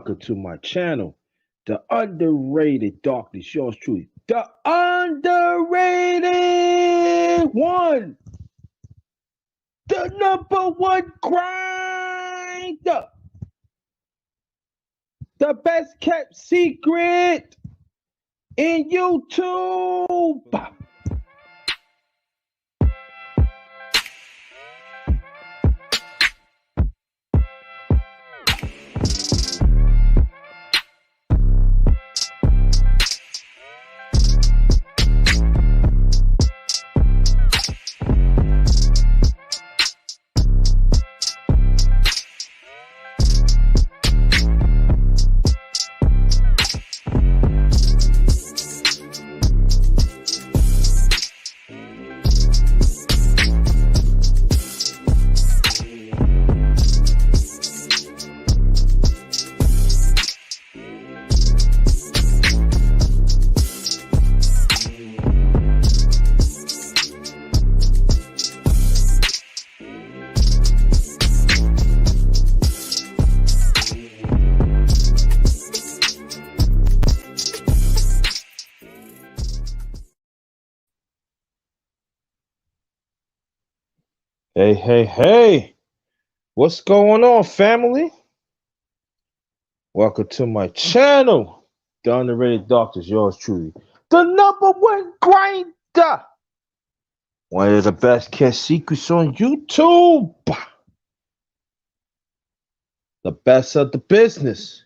Welcome to my channel, the underrated darkness. Yours truly, the underrated one, the number one grinder, the best kept secret in YouTube. Hey, what's going on, family? Welcome to my channel, the underrated doctors. Yours truly, the number one grinder, one of the best kept secrets on YouTube, the best of the business.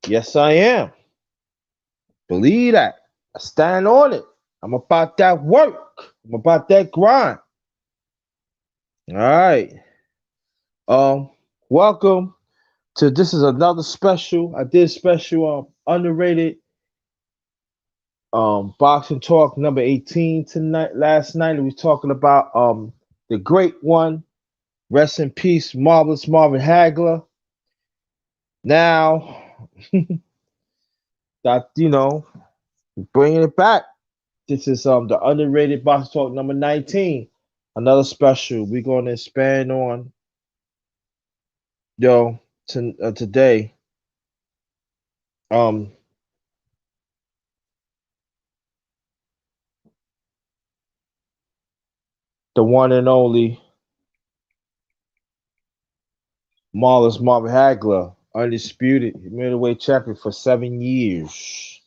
Yes, I am. Believe that. I stand on it. I'm about that work. I'm about that grind. All right. Welcome to this is another special. I did special underrated boxing talk number 18 tonight. Last night we was talking about the great one. Rest in peace, marvelous Marvin Hagler. Now that bringing it back. This is the underrated boxing talk number 19. Another special. We're going to expand on today. The one and only marvelous Marvin Hagler, undisputed middleweight champion for 7 years,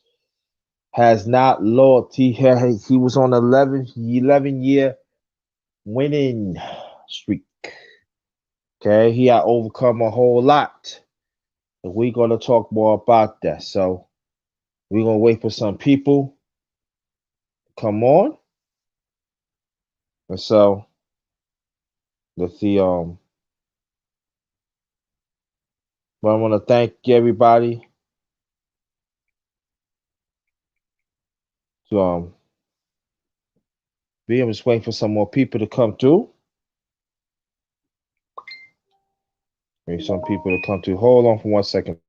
has not lost. He was on 11-year winning streak. Okay, he had overcome a whole lot. And we're gonna talk more about that. So we're gonna wait for some people to come on. And so let's see. But I want to thank everybody to I'm just waiting for some more people to come through. Maybe some people to come through. Hold on for 1 second.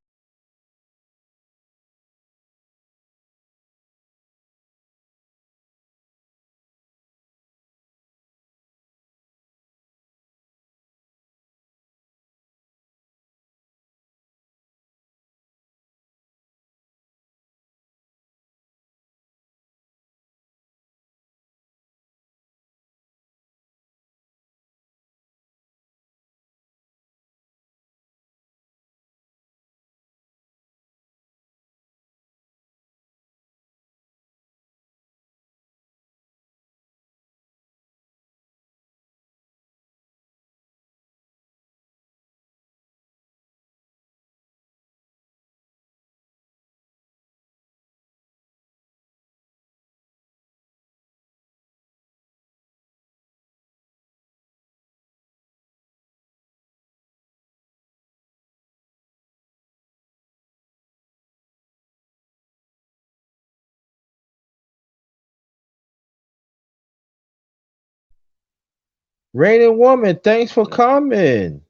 Raining woman, thanks for coming.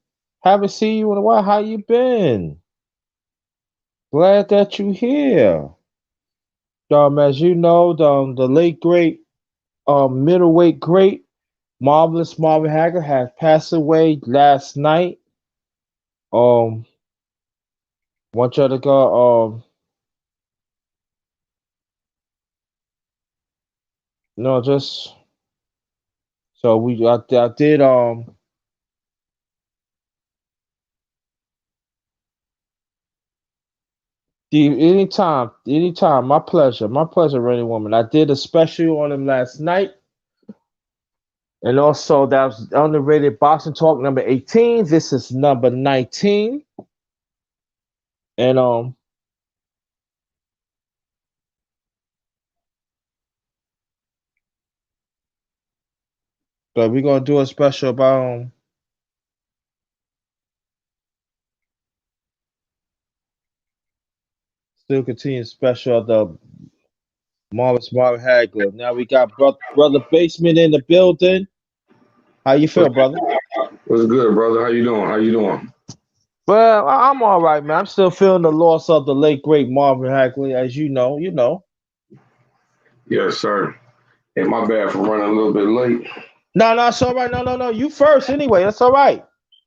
Haven't seen you in a while. How you been? Glad that you're here. As you know, the late great middleweight great marvelous Marvin Hagler has passed away last night. Want you to go. No, just so I did. Anytime. My pleasure, Rainy Woman. I did a special on him last night, and also that was underrated boxing talk number 18. This is number 19, and but we're gonna do a special about still continue special of the Marvin Hagler. Now we got brother Basement in the building. How you feel, brother? What's good, brother? How you doing? How you doing? Well, I'm all right, man. I'm still feeling the loss of the late great Marvin Hagler, as you know. You know. Yes, sir. Hey, my bad for running a little bit late. No, it's all right. No. You first, anyway. That's all right.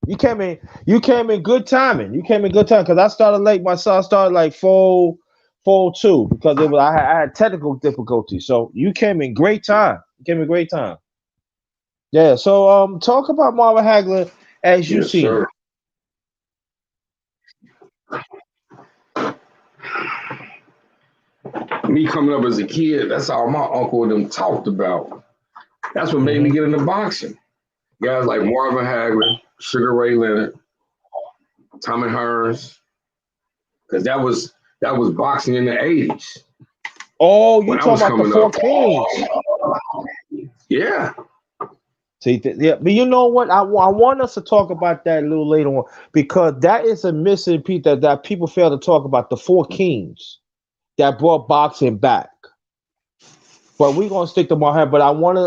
You came in. You came in good timing. You came in good time because I started late myself. I started like 4:02 because I had technical difficulties. So you came in great time. You came in great time. Yeah. So talk about Marvin Hagler as you Yes, seen him. sir. Me coming up as a kid, that's all my uncle and them talked about. That's what made me Hmm. get into boxing. Guys like Marvin Hagler, Sugar Ray Leonard, Tommy Hearns, because that was boxing in the '80s Oh, you when I talking was about the coming Four up. Kings? Yeah, See, yeah, but you know what? I want us to talk about that a little later on because that is a missing piece that people fail to talk about the Four Kings that brought boxing back. But we're gonna stick to my head. But I want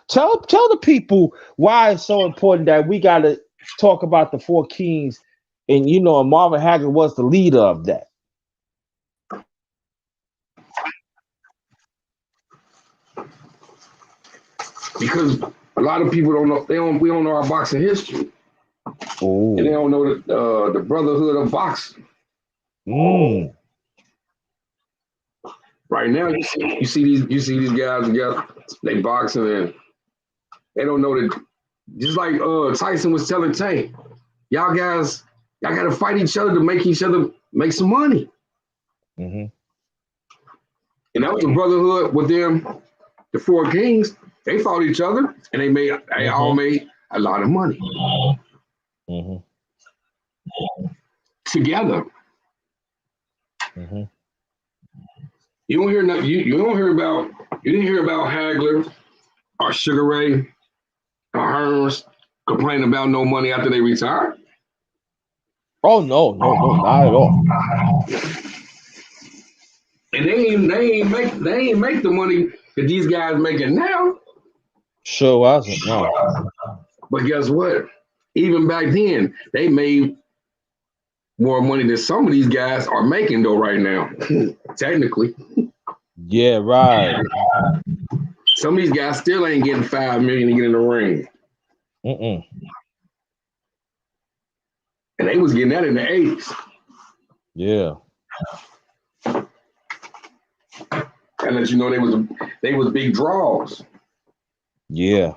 tell the people why it's so important that we gotta talk about the Four Kings, and Marvin Hagler was the leader of that. because a lot of people don't know. We don't know our boxing history, and they Oh, don't know the brotherhood of boxing. mm, Right now, you see these guys together. They boxing and they don't know that. Just like Tyson was telling Tank, y'all got to fight each other to make each other make some money. mm-hmm, And that was a brotherhood with them. The Four Kings, they fought each other and they all mm-hmm, made a lot of money mm-hmm, together. mm-hmm. You don't hear nothing. You don't hear about. You didn't hear about Hagler or Sugar Ray or Hearns complaining about no money after they retired. Oh no, not at all. And they ain't make the money that these guys making now. Sure wasn't. No. But guess what? Even back then, they made more money than some of these guys are making though right now. Technically, Yeah, right. some of these guys still ain't getting 5 million to get in the ring, Mm-mm. and they was getting that in the '80s. Yeah. And let you know they was big draws. Yeah.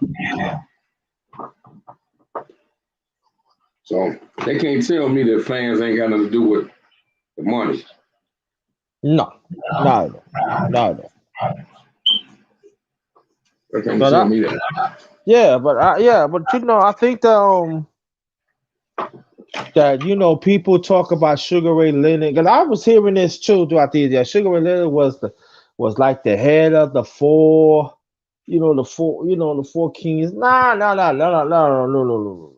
So they can't tell me that fans ain't got nothing to do with the money. No. Not at all. Not at all. They can't But tell me that. but I think that people talk about Sugar Ray Leonard because I was hearing this too throughout the year. Sugar Ray Leonard was like the head of the four, the four kings. No.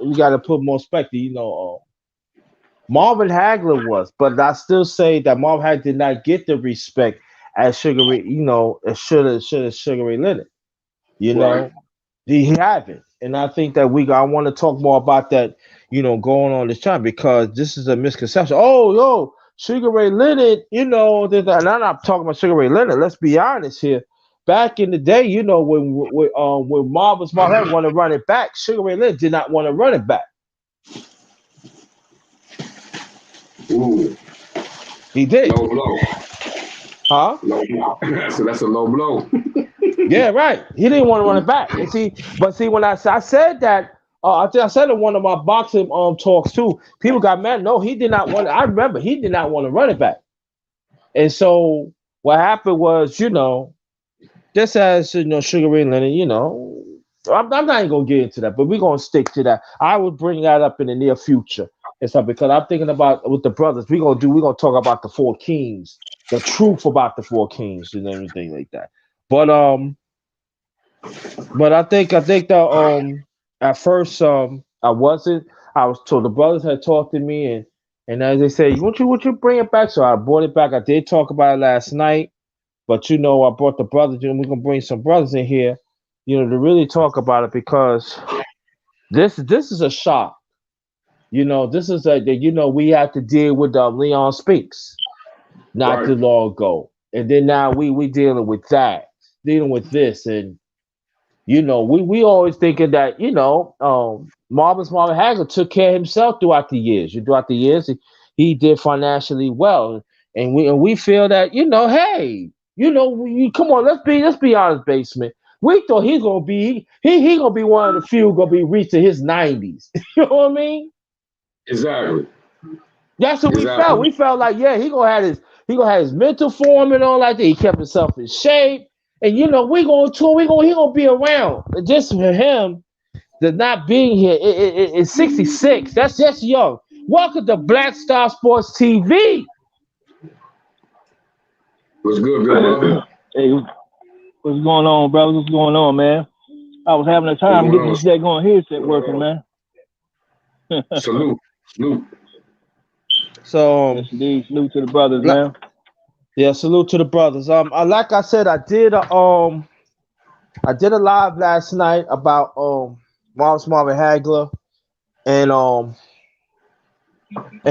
We got to put more respect to Marvin Hagler was, but I still say that Marvin Hagler did not get the respect as Sugar Ray, as should have Sugar Ray Leonard. You Right. know, he haven't, and I think that I want to talk more about that. Going on this time because this is a misconception. Oh, yo, Sugar Ray Leonard. And I'm not talking about Sugar Ray Leonard. Let's be honest here. Back in the day, when Marvin Hagler wanted to run it back, Sugar Ray Leonard did not want to run it back. Ooh. He did. Low blow. Huh? Low blow. So that's a low blow. Yeah, right. He didn't want to run it back. And see, when I said that, I think I said in one of my boxing talks too. People got mad. No, he did not want. I remember he did not want to run it back. And so what happened was, just as Sugar Ray Leonard, I'm not even gonna get into that, but we're gonna stick to that. I will bring that up in the near future and stuff because I'm thinking about with the brothers. We're gonna talk about the Four Kings, the truth about the Four Kings and everything like that. But I think that at first I wasn't. I was told the brothers had talked to me and as they say, would you bring it back? So I brought it back. I did talk about it last night, but I brought the brothers and we're gonna bring some brothers in here, to really talk about it because this is a shock. This is we had to deal with Leon Spinks not Right. too long ago, and then now we dealing with that, dealing with this, and we always thinking that Marvin Hagler took care of himself throughout the years. He did financially well, and we feel that hey, come on, let's be honest, basement. We thought he's gonna be he gonna be one of the few gonna be reaching his 90s. You know what I mean? Exactly. That's what we felt. Exactly. We felt like, yeah, he gonna have his mental form and all like that. He kept himself in shape. And we gonna tour, he gonna be around. Just for him, the not being here is 66. That's just young. Welcome to Black Star Sports TV. What's good, good brother? Hey, what's going on, brothers? What's going on, man? I was having a What's time going getting on? this daggone headset working, man. Salute. Salute. So Yes, indeed. Salute to the brothers, la- man. yeah, salute to the brothers. Like I said, I did a live last night about Marvin Hagler and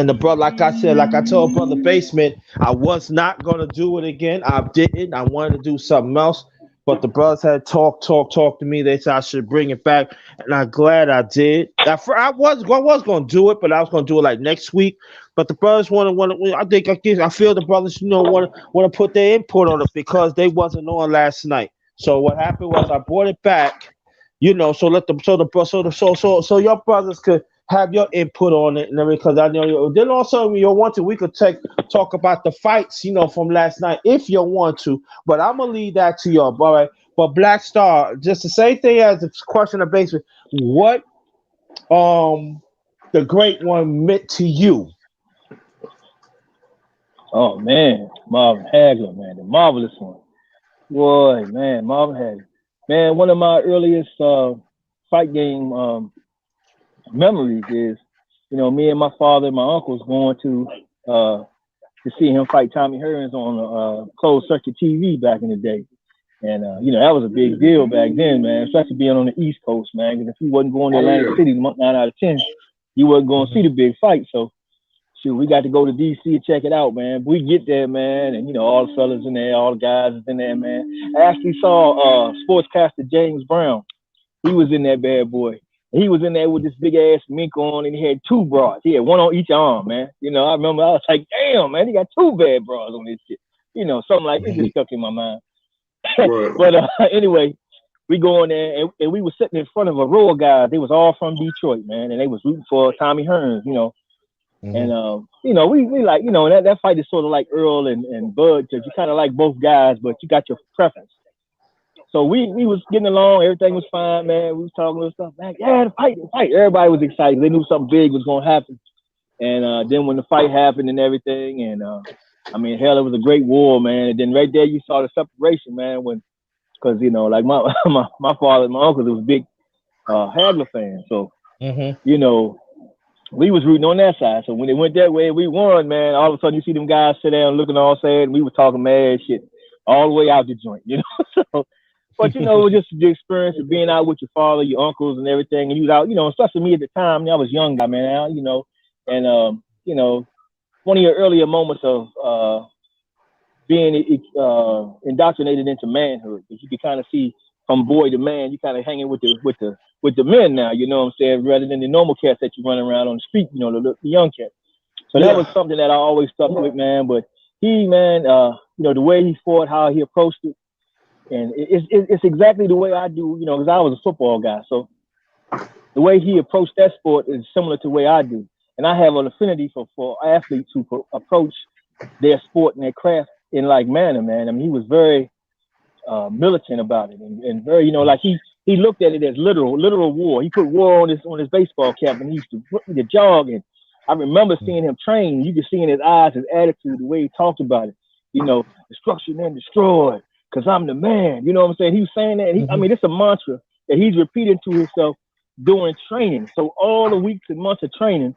the brother, like I said, like I told Brother Basement, I was not gonna do it again. I didn't. I wanted to do something else. But the brothers had talk to me. They said I should bring it back, and I'm glad I did. I was gonna do it, but I was gonna do it like next week. But the brothers want to. I feel the brothers, want to put their input on it because they wasn't on last night. So what happened was I brought it back, so let them, so your brothers could have your input on it and everything. Because I know then also you want to, we could talk about the fights, from last night if you want to. But I'm gonna leave that to y'all, all right? But Black Star, just the same thing as the question of basement. What the great one meant to you? Oh, man. Marvin Hagler, man. The marvelous one. Boy, man. Marvin Hagler. Man, one of my earliest fight game memories is, me and my father and my uncles going to see him fight Tommy Hearns on closed circuit TV back in the day. And, that was a big deal back then, man, especially being on the East Coast, man, because if you wasn't going to Oh Atlantic yeah. City 9 out of 10, you wasn't going to see Mhm. the big fight. So, shoot, we got to go to D.C. and check it out, man. We get there, man, and, all the fellas in there, all the guys is in there, man. I actually saw sportscaster James Brown. He was in that bad boy. He was in there with this big ass mink on, and he had two bras. He had one on each arm, man. I remember I was like, damn, man, he got two bad bras on this shit. Something like it just stuck in my mind. Right. But anyway, we go in there and we were sitting in front of a row of guys. They was all from Detroit, man, and they was rooting for Tommy Hearns. And Mhm. we like, that fight is sort of like Earl and Bud, because you kind of like both guys, but you got your preference. So we was getting along, everything was fine, man. We was talking little stuff, man. Yeah, the fight. Everybody was excited. They knew something big was gonna happen. And then when the fight happened and everything, and hell, it was a great war, man. And then right there you saw the separation, man, because like my father and my uncle was big Hagler fans. So, Mhm. we was rooting on that side. So when it went that way, we won, man. All of a sudden, you see them guys sit down looking all sad, and we were talking mad shit all the way out the joint, So, but it was just the experience of being out with your father, your uncles, and everything. And you was out, especially me at the time. I was young guy, man. And one of your earlier moments of being indoctrinated into manhood, because you can kind of see from boy to man, you kind of hanging with the men now. You know what I'm saying? Rather than the normal cats that you run around on the street. The young cats. So that Yeah. was something that I always stuck with, man. But he, man, the way he fought, how he approached it, and it's exactly the way I do, because I was a football guy. So the way he approached that sport is similar to the way I do. And I have an affinity for athletes who approach their sport and their craft in like manner, man. I mean, he was very militant about it and very, like he looked at it as literal war. He put war on his baseball cap, and he used to put me to jog. And I remember seeing him train. You could see in his eyes, his attitude, the way he talked about it. Destruction and destroy, because I'm the man. You know what I'm saying? He was saying that. I mean, it's a mantra that he's repeating to himself during training. So all the weeks and months of training,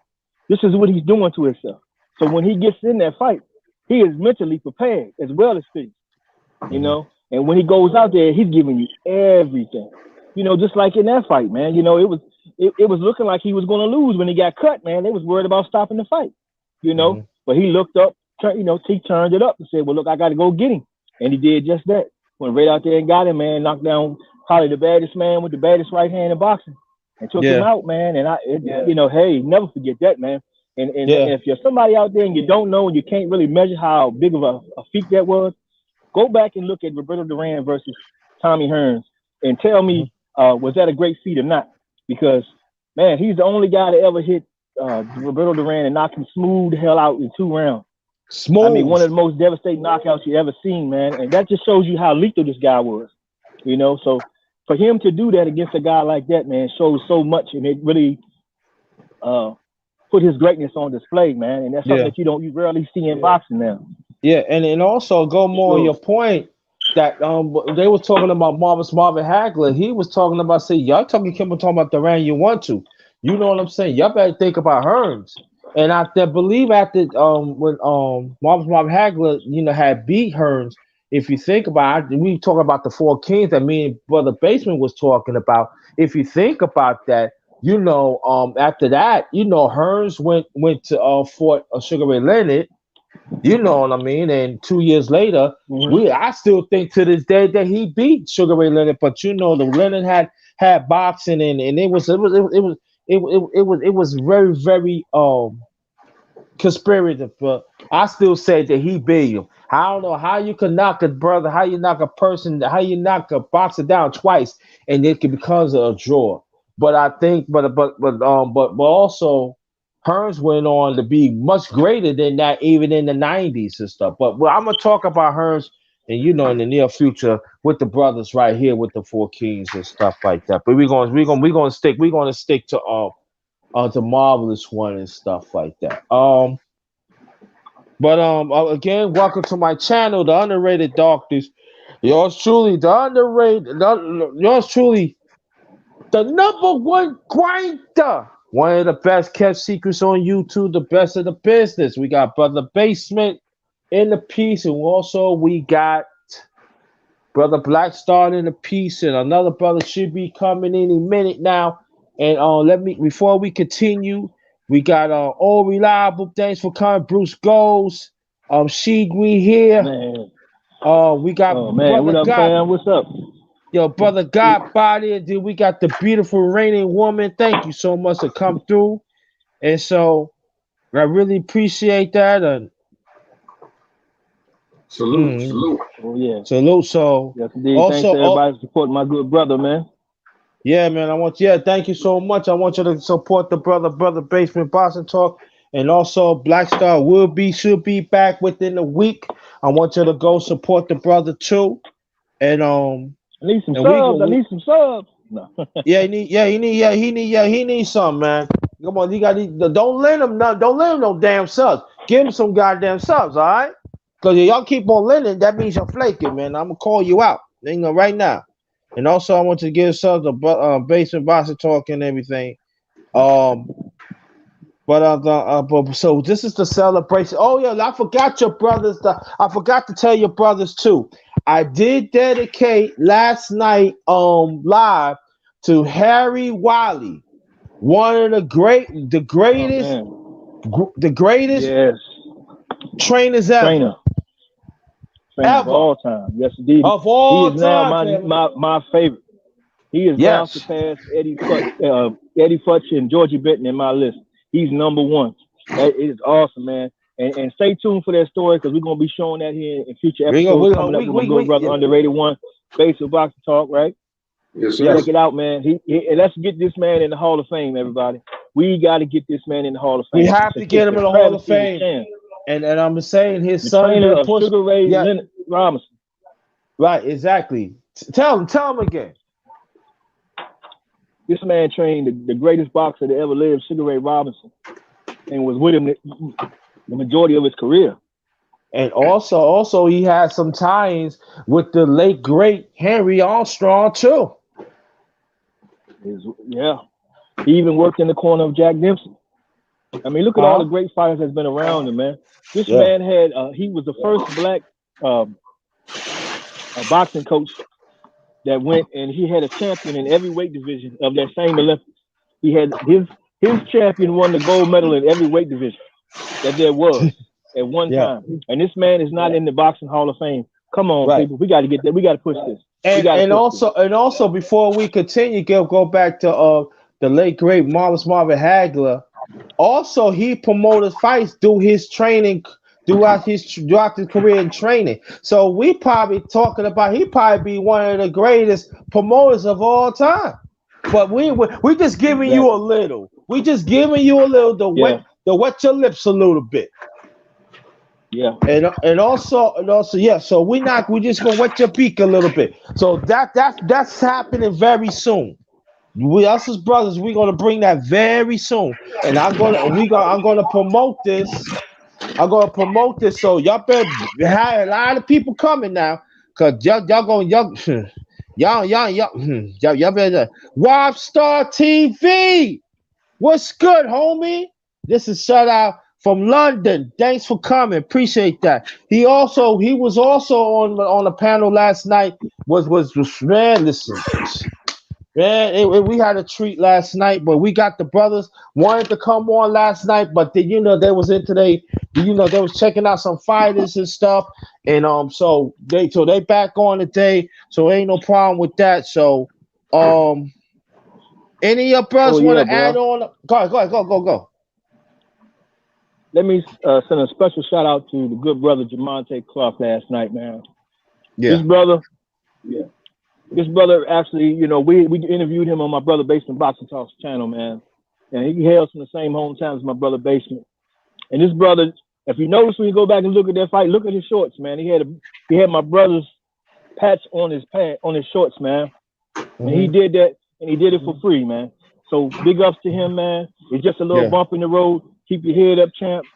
this is what he's doing to himself. So when he gets in that fight, he is mentally prepared as well as physically, And when he goes out there, he's giving you everything. Just like in that fight, man. It was looking like he was going to lose when he got cut, man. They was worried about stopping the fight, But he looked up, he turned it up and said, well, look, I got to go get him. And he did just that. Went right out there and got him, man. Knocked down probably the baddest man with the baddest right hand in boxing. And took him out, man. And hey, never forget that, man. And if you're somebody out there and you don't know and you can't really measure how big of a feat that was, go back and look at Roberto Duran versus Tommy Hearns and tell me, was that a great feat or not? Because, man, he's the only guy to ever hit Roberto Duran and knock him smooth the hell out in 2 rounds. Smooth. I mean, one of the most devastating knockouts you ever seen, man. And that just shows you how lethal this guy was, So for him to do that against a guy like that, man, shows so much. And it really put his greatness on display, man. And that's something that you rarely see in boxing now. Yeah, and also go more on your point that they were talking about Marvin Hagler. He was talking about, say, y'all talking about Duran you want to. You know what I'm saying? Y'all better think about Hearns. And I believe after when Marvin Hagler, had beat Hearns, if you think about it, we talk about the 4 Kings that me and Brother Basement was talking about. If you think about that, after that, Hearns went to fought Sugar Ray Leonard. You know what I mean? And 2 years later, I still think to this day that he beat Sugar Ray Leonard. But the Leonard had boxing and it was very, very conspirative. But I still say that he beat him. I don't know how you can knock a brother, how you knock a person, how you knock a boxer down twice, and it can become a draw. But I think, but also. Hearns went on to be much greater than that, even in the 90s and stuff. But I'm gonna talk about Hearns, and in the near future with the brothers right here with the 4 Kings and stuff like that. But we're gonna stick to the Marvelous One and stuff like that. Again, welcome to my channel, the Underrated Doctors. Yours truly, yours truly, the number one grinder. One of the best kept secrets on YouTube, the best of the business. We got Brother Basement in the piece, and also we got Brother Black Star in the piece, and another brother should be coming any minute now. And before we continue, we got all reliable. Thanks for coming, Bruce Goes. She Green here. Man. We got what up, fam? What's up? Yo, Brother Godbody, and then we got the beautiful reigning woman. Thank you so much to come through. And so I really appreciate that. And salute. Oh yeah. Salute. So yes, indeed. Also, thanks to everybody supporting my good brother, man. Yeah, man. Thank you so much. I want you to support the brother Basement Boxing Talk. And also Black Star should be back within a week. I want you to go support the brother too. And I need some subs. No. he needs something, man. Come on, don't lend him no damn subs. Give him some goddamn subs, all right? Because y'all keep on lending, that means you're flaking, man. I'm gonna call you out, right now. And also, I want to give subs to Basement Boxing Talk and everything. So this is the celebration. Oh yeah, I forgot your brothers. I forgot to tell your brothers too. I did dedicate last night live to Harry Wiley, one of the greatest yes. trainers ever. Trainer of all time. Yes, indeed. Of all he is time, now my favorite. He is now surpassed Eddie Futch and Georgie Benton in my list. He's number one. That is awesome, man. And stay tuned for that story because we're gonna be showing that here in future We episodes go, coming up with my good brother Underrated One, Basic Boxing Talk, right? Yes, sir. Check it out, man. And let's get this man in the Hall of Fame, everybody. We got to get this man in the Hall of Fame. We have to get him in the Hall of Fame. And I'm saying his the son trainer been of Sugar Ray Leonard Robinson. Right, exactly. Tell him again. This man trained the greatest boxer that ever lived, Sugar Ray Robinson, and was with him the majority of his career. And also he had some tie-ins with the late great Henry Armstrong too. Yeah, he even worked in the corner of Jack Dempsey. I mean, look at all the great fighters that's been around him, man. This man had he was the first black boxing coach that went, and he had a champion in every weight division of that same Olympics. He had his champion won the gold medal in every weight division that there was at one time. And this man is not in the Boxing Hall of Fame. Come on, people, we got to get that. We got to push this. And also before we continue, go back to the late great Marvin Hagler. Also, he promoted fights through his training. Throughout his career in training. So we probably talking about he probably be one of the greatest promoters of all time. But we just giving you a little. We just giving you a little to wet your lips a little bit. Yeah. And also yeah. So we just gonna wet your beak a little bit. So that's happening very soon. Us as brothers, we're gonna bring that very soon. And I'm gonna promote this. I'm gonna promote this, so y'all better have a lot of people coming now, cause y'all better Wild Star TV. What's good, homie? This is shout out from London. Thanks for coming. Appreciate that. He was also on the panel last night. Was man, listen. Man, we had a treat last night, but we got the brothers wanted to come on last night, but they was into they was checking out some fighters and stuff, and so they back on today, so ain't no problem with that. So any of your brothers want to add on? Go. Let me send a special shout out to the good brother Jamonte Clark last night, man. Yeah. This brother actually, we interviewed him on my brother Basement Boxing Talks channel, man. And he hails from the same hometown as my brother Basement. And this brother, if you notice when you go back and look at that fight, look at his shorts, man. He had my brother's patch on his shorts, man. And he did that, and he did it for free, man. So big ups to him, man. It's just a little bump in the road. Keep your head up, champ.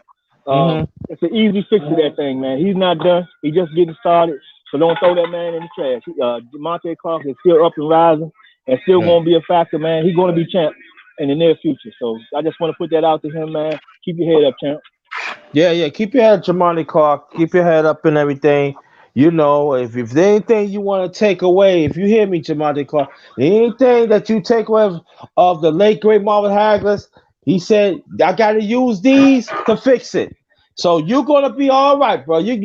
It's an easy fix to that thing, man. He's not done. He's just getting started. So don't throw that man in the trash. Jamonte Clark is still up and rising and still going to be a factor, man. He's going to be champ in the near future. So I just want to put that out to him, man. Keep your head up, champ. Yeah. Keep your head up, Jamonte Clark. Keep your head up and everything. If there's anything you want to take away, if you hear me, Jamonte Clark, anything that you take away of the late great Marvin Hagler, he said, I got to use these to fix it. So you're gonna be all right, bro. You're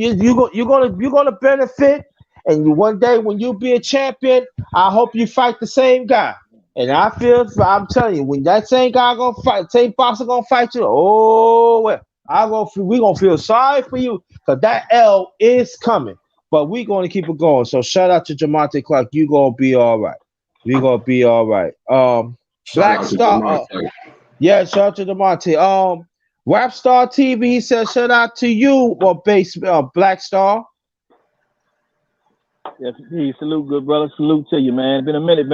gonna benefit, and one day when you be a champion, I hope you fight the same guy. And I'm telling you, when that same guy gonna fight, same boxer gonna fight you. Oh well, we gonna feel sorry for you because that L is coming. But we gonna keep it going. So shout out to Jamonte Clark. You gonna be all right. We gonna be all right. Black Star. Shout out to Jamonte. Rap Star TV, he says, shout out to you, Black Star. Yes, salute, good brother. Salute to you, man. Been a minute.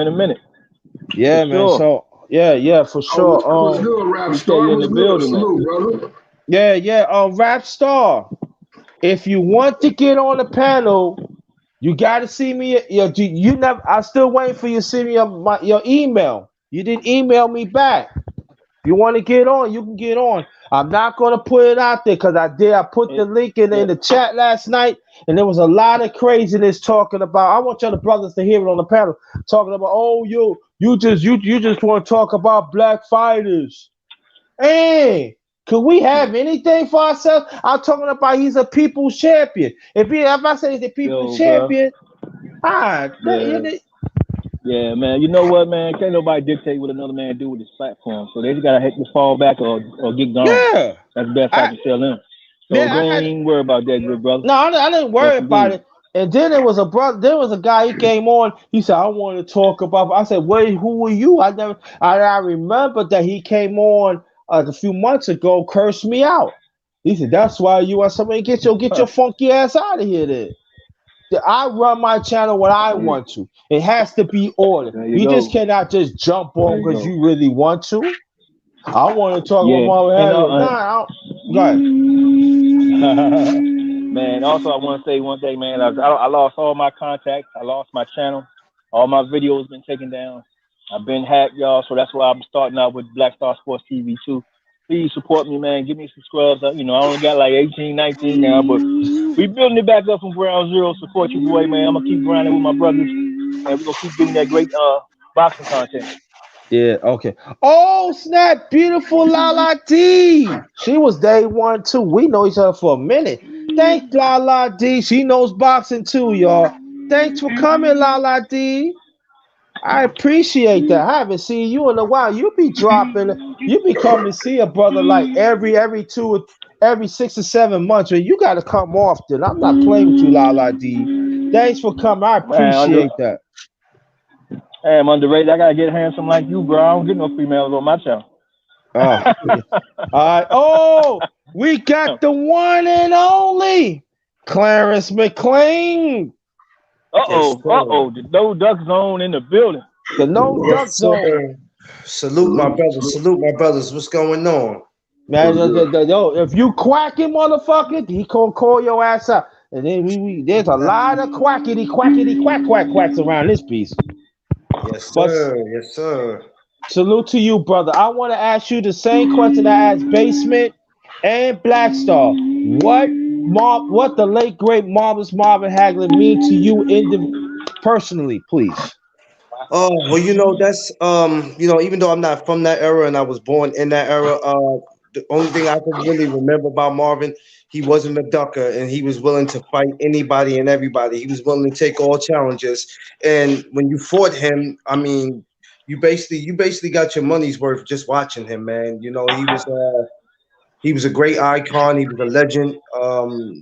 Yeah, man. Sure. So, yeah, for sure. What's good, Rap Star? In the building, salute, brother. Yeah. Rap Star, if you want to get on the panel, you got to see me. You never. I'm still waiting for you to send me your email. You didn't email me back. If you want to get on, you can get on. I'm not going to put it out there because I put the link in the chat last night, and there was a lot of craziness talking about. I want y'all the brothers to hear it on the panel talking about. Oh, you just want to talk about black fighters. Hey, can we have anything for ourselves? I'm talking about he's a people's champion. If I say he's a people's champion, yeah, man. You know what, man? Can't nobody dictate what another man do with his platform. So they just gotta have to fall back or get gone. Yeah, that's the best I can tell them. So Man, go on, even worry about that, good brother. no, I didn't worry Yes, about indeed. it. And then there was a brother. There was a guy. He came on. He said, "I want to talk about." I said, "Wait, who were you?" I never. I remember that he came on a few months ago, cursed me out. He said, "That's why you want somebody get your funky ass out of here." Then I run my channel when I want to. It has to be ordered. There you You just go. cannot just jump There on you because go. you really want to. I want to talk about Yeah, Marvin and Hagler. Nah, I don't, go ahead. man. Also, I want to say one thing, man. I lost all my contacts. I lost my channel. All my videos been taken down. I've been hacked, y'all. So that's why I'm starting out with Black Star Sports TV too. Please support me, man. Give me some scrubs. You know, I only got like 18, 19 now, but we building it back up from ground zero. Support your boy, man. I'm gonna keep grinding with my brothers, and we're gonna keep getting that great boxing content. Yeah, okay. Oh, snap. Beautiful Lala D. She was day one, too. We know each other for a minute. Thanks, Lala D. She knows boxing, too, y'all. Thanks for coming, Lala D. I appreciate that. I haven't seen you in a while. You be dropping, you be coming to see a brother like every 6 or 7 months. But you got to come often. I'm not playing with you, Lala D. Thanks for coming. I Man, appreciate that. hey, I'm underrated. I gotta get handsome like you, bro. I don't get no females on my channel. Oh, all right. Oh, we got the one and only Clarence McLean, Yes, sir. The no duck zone in the building. the no duck Yes, zone. sir. Salute my brothers. Salute my brothers. What's going on? Man, yo, if you quacking, motherfucker, he gonna call your ass up. And then there's a lot of quacks around this piece. Yes, But sir. Yes, sir. salute to you, brother. I want to ask you the same question I asked Basement and Black Star. What the late great Marvelous Marvin Hagler mean to you personally, please? Oh, well, that's even though I'm not from that era and I was born in that era, the only thing I can really remember about Marvin, he wasn't a ducker and he was willing to fight anybody and everybody. He was willing to take all challenges. And when you fought him, I mean, you basically got your money's worth just watching him, man. He was a great icon. He was a legend.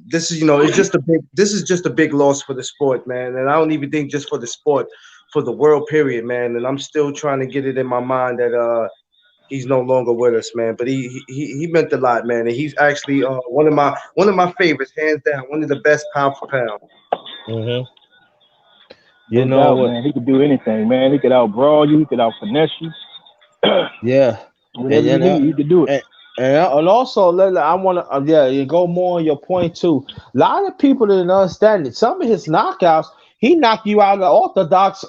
This is just a big loss for the sport, man. And I don't even think just for the sport, for the world period, man. And I'm still trying to get it in my mind that he's no longer with us, man. But he meant a lot, man. And he's actually one of my favorites, hands down, one of the best pound for pound. Hmm. You No know doubt, what? man. He could do anything, man. He could out brawl you. He could out finesse you. Yeah, and Whatever you and need, he could do it. and, and also, I want to yeah, you go more on your point too. A lot of people didn't understand it. Some of his knockouts, he knocked you out of the orthodox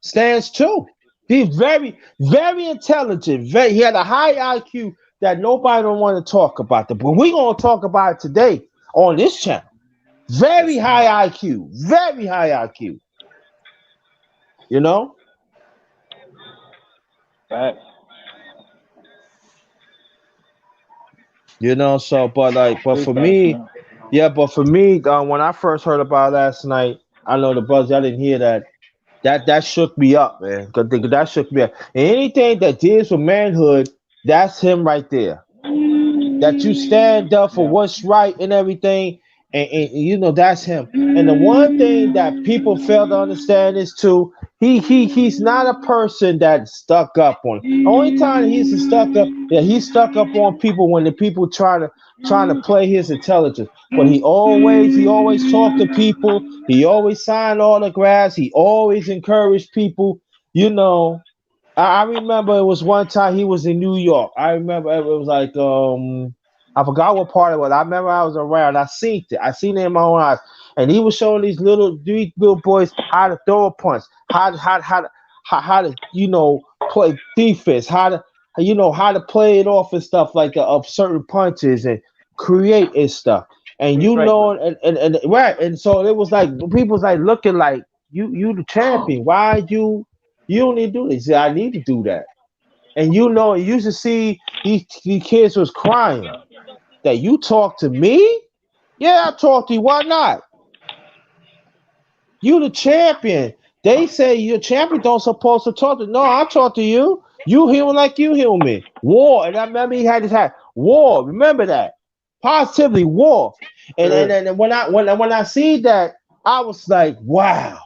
stance too. He's very very intelligent. He had a high IQ that nobody don't want to talk about. But we're gonna talk about it today on this channel. Very Yes, high IQ, very high IQ. You know. Right. So but Big for facts, me, man. yeah, but for me, when I first heard about it last night, I know the brothers, I didn't hear that. That shook me up, man. 'Cause that shook me up. And anything that deals with manhood, that's him right there. That you stand up for Yeah. what's right and everything, and that's him. And the one thing that people fail to understand is too, he's not a person that's stuck up on. Only time he's stuck up, yeah, he's stuck up on people when the people trying to play his intelligence. But he always talked to people. He always signed autographs. He always encouraged people. You know, I remember it was one time he was in New York. I remember it was like I forgot what part it was. I remember I was around. I seen it. I seen it in my own eyes. And he was showing these little boys how to throw a punch, how to play defense, how to play it off and stuff like that of certain punches and create and stuff. And That's right, bro. and right. And so it was like people was like looking like you the champion. Why you don't need to do this? I need to do that. And you used to see these kids was crying that you talk to me? Yeah, I talk to you. Why not? You the champion. They say your champion don't supposed to talk to. No, I talk to you. You human like you human. War. And I remember he had his hat. War. Remember that. Positively war. And when I see that, I was like, wow.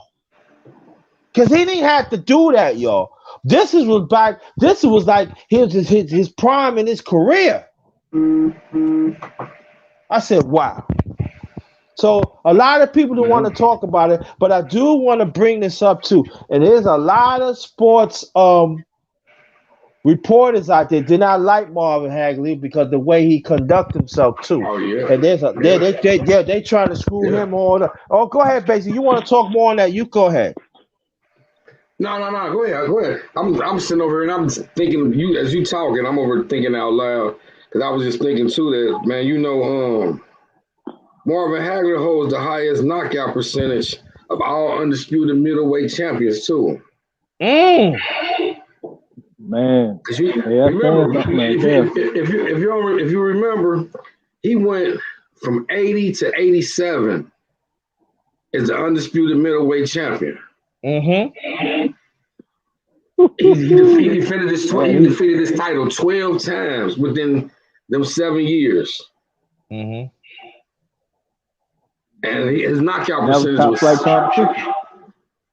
Cause he didn't have to do that, y'all. This was like his prime in his career. I said, wow. So a lot of people don't want to talk about it, but I do want to bring this up too. And there's a lot of sports reporters out there did not like Marvin Hagler because the way he conduct himself too. Oh yeah. And they trying to screw him on. Oh, go ahead, Basie. You want to talk more on that? You go ahead. No. Go ahead. I'm sitting over here and I'm thinking. You as you talking, I'm over thinking out loud because I was just thinking too that man, Marvin Hagler holds the highest knockout percentage of all undisputed middleweight champions too. Mm. Man, Because you yeah, remember, if you remember, he went from 80 to 87 as the undisputed middleweight champion. Mm-hmm. He defended his title 12 times within them 7 years. Mm-hmm. And his knockout that was percentage top was flight competition.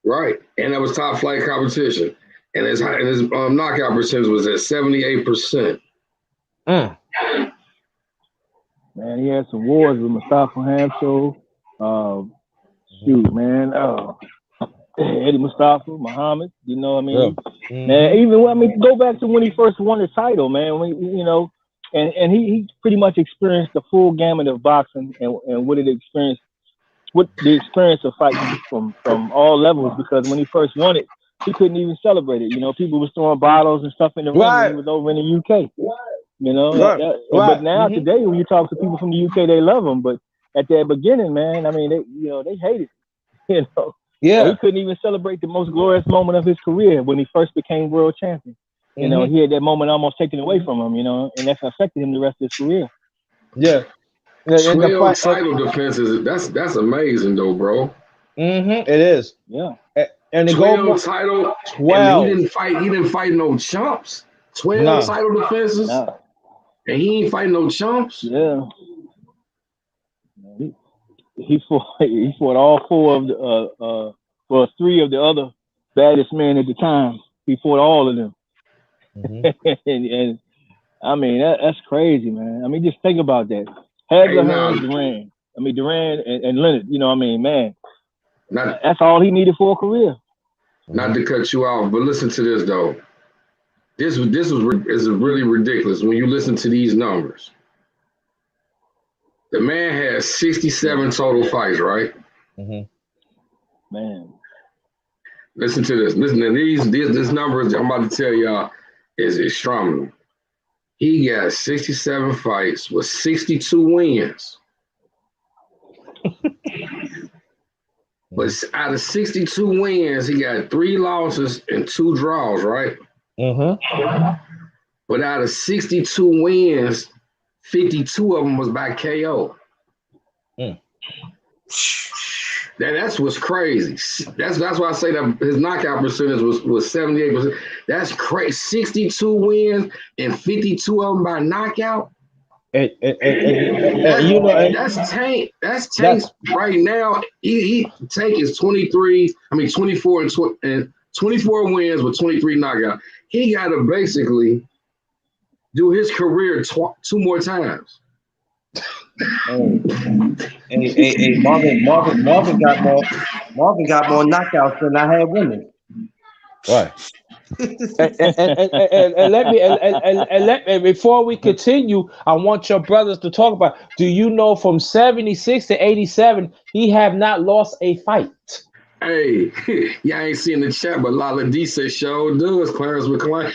right, and that was top flight competition. And his knockout percentage was at 78%. Mm. Man, he had some wars with Mustafa Hamso. Shoot, man. Eddie Mustafa, Muhammad. You know what I mean? Yeah. Mm-hmm. Man, even go back to when he first won the title, man. When and he pretty much experienced the full gamut of boxing and what the experience of fighting from all levels, because when he first won it, he couldn't even celebrate it. You know, people was throwing bottles and stuff in the ring when he was over in the UK. You know, Right. But now today, when you talk to people from the UK, they love him. But at the beginning, man, I mean, they hated it. You know, Yeah. he couldn't even celebrate the most glorious moment of his career when he first became world champion. You know, he had that moment almost taken away from him. You know, and that's affected him the rest of his career. Yeah. 12 title defenses. That's amazing, though, bro. Mm-hmm. It is. Yeah. And 12 title. 12. And he didn't fight no chumps. 12 title defenses. Nah. And he ain't fighting no chumps. Yeah. He fought all four of three of the other baddest men at the time. He fought all of them. Mm-hmm. and I mean that's crazy, man. I mean, just think about that. Hagler, Hearns, Duran. I mean, Duran and Leonard. You know what I mean, man. That's all he needed for a career. Not to cut you off, but listen to this though. This is really ridiculous when you listen to these numbers. The man has 67 total fights, right? Mm-hmm. Man. Listen to this. Listen to these numbers I'm about to tell y'all is astronomical. He got 67 fights with 62 wins. But out of 62 wins, he got 3 losses and 2 draws, right? Mm-hmm. But out of 62 wins, 52 of them was by KO. Mm. That's what's crazy. That's why I say that his knockout percentage was 78%. That's crazy. 62 wins and 52 of them by knockout. And that's Tank. That's Tank's right now. Tank is 24 and 24 wins with 23 knockouts. He got to basically do his career 2 more times. Hey, Marvin got more knockouts than I had women. Right. and let me before we continue, I want your brothers to talk about. Do you know from 76 to 87, he have not lost a fight? Hey, y'all ain't seen the chat, but Lala D said show do is Clarence McClain.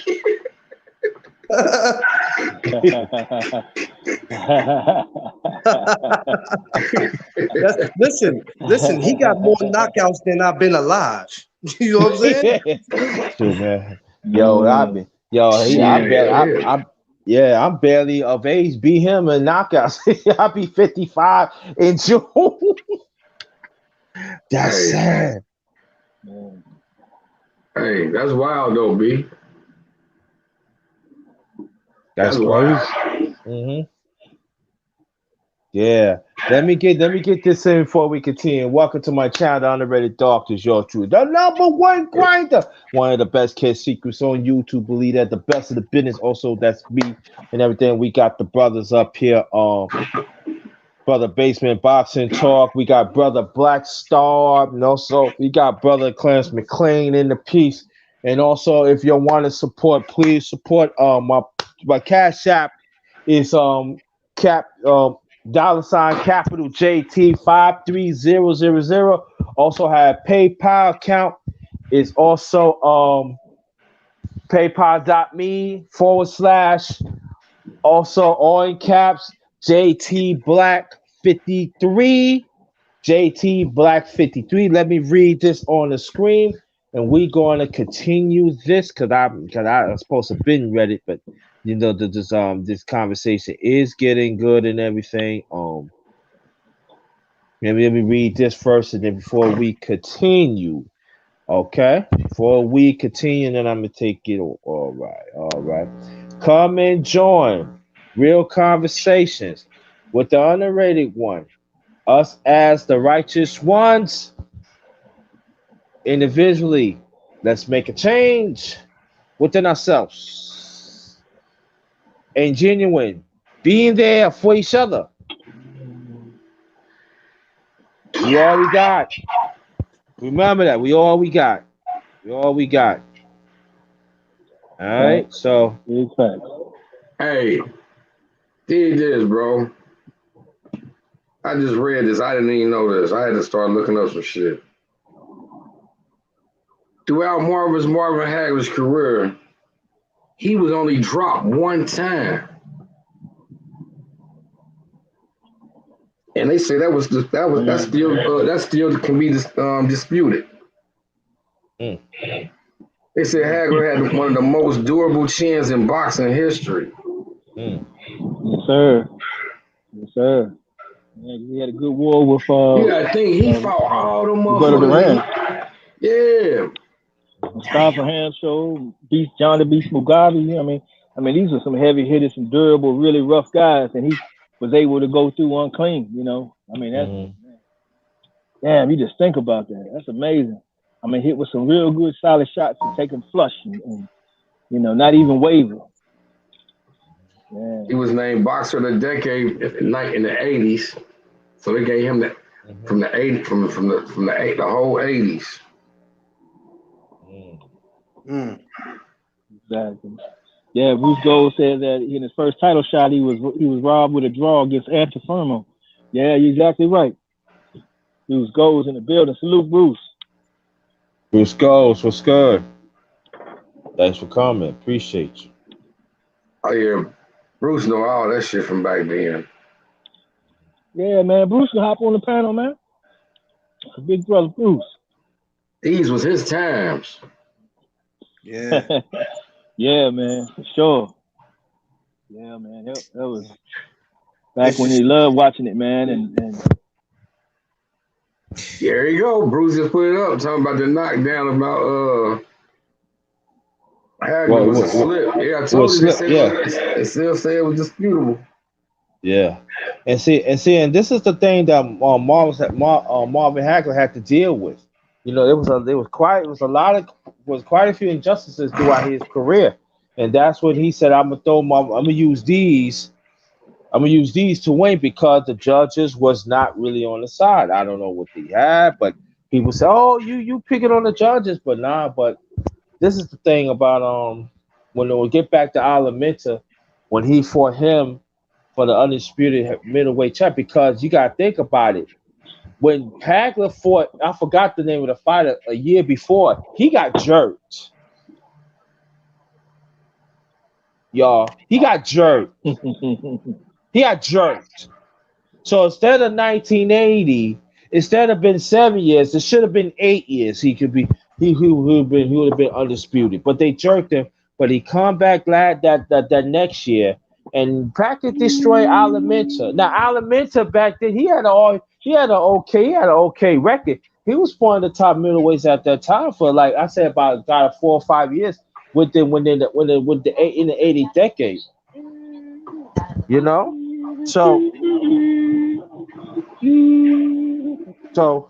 Listen, he got more knockouts than I've been alive. You know what I'm saying? True, man. I'm barely of age. Beat him in knockouts. I'll be 55 in June. That's sad. Hey, that's wild though, B. That's crazy. Mm-hmm. Yeah. Let me get this in before we continue. Welcome to my channel, The Underrated Doctors, your truth. The number one grinder. One of the best kid secrets on YouTube. Believe that the best of the business. Also, that's me and everything. We got the brothers up here. Brother Basement Boxing Talk. We got Brother Black Star. And also, we got Brother Clarence McLean in the piece. And also, if you want to support, please support my Cash App is cap $ capital JT 53000. Also have PayPal account is also paypal.me / also all in caps JT Black 53. JT Black 53. Let me read this on the screen, and we going to continue this because I supposed to been read it, but this conversation is getting good and everything. Let me read this first, and then before we continue, okay, before we continue, then I'm gonna take it. All right, all right. Come and join real conversations with the underrated one. Us as the righteous ones, individually, let's make a change within ourselves and genuine, being there for each other. We all we got. Remember that. We all we got. We all we got. All right. So, Big facts. Hey, did this, bro. I just read this. I didn't even know this. I had to start looking up some shit. Throughout Marvin Hagler's career, he was only dropped one time. And they say that still can be disputed. mm, They said Hagler had one of the most durable chins in boxing history. mm. Yes, sir. Yes, sir. Yeah, he had a good war with I think he fought all the Roberto motherfuckers. Duran. Yeah. Mustafa Hanshaw, Beast John the Beast Mugabe. I mean, these are some heavy hitters, some durable, really rough guys, and he was able to go through unclean. I mean, that's damn. You just think about that. That's amazing. I mean, hit with some real good, solid shots and take them flush, and not even waver. Yeah. He was named Boxer of the Decade in the '80s, so they gave him that from the whole '80s. Exactly. Yeah, Bruce Gold said that in his first title shot, he was robbed with a draw against Antifermo. Yeah, you're exactly right. Bruce Gold's in the building. Salute, Bruce. Bruce Goes, what's good? Thanks for coming. Appreciate you. Oh yeah, Bruce know all that shit from back then. Yeah, man. Bruce can hop on the panel, man. Big brother Bruce. These was his times. Yeah. Yeah, man, for sure. Yeah, man. That was back when he loved watching it, man. And There you go. Bruce just put it up, talking about the knockdown about Hagler was a slip. Yeah, I told you they still say it was disputable. Yeah, and this is the thing that Marvin Hagler had to deal with. Quite a few injustices throughout his career, and that's when he said, I'm gonna use these to win, because the judges was not really on the side. I don't know what they had, but people say, oh, you picking on the judges, but nah. But this is the thing about when we get back to Alamenta, when he fought him for the undisputed middleweight champ, because you gotta think about it. When Hagler fought, I forgot the name of the fighter a year before, he got jerked. Y'all, he got jerked. He got jerked. So instead of 1980, instead of been 7 years, it should have been 8 years. He would have been undisputed. But they jerked him. But he come back that next year and practically destroy Alamenta. Now Alamenta back then, he had an okay record. He was one of the top middleweights at that time for, like I said, about 4 or 5 years in the 80 decade. So So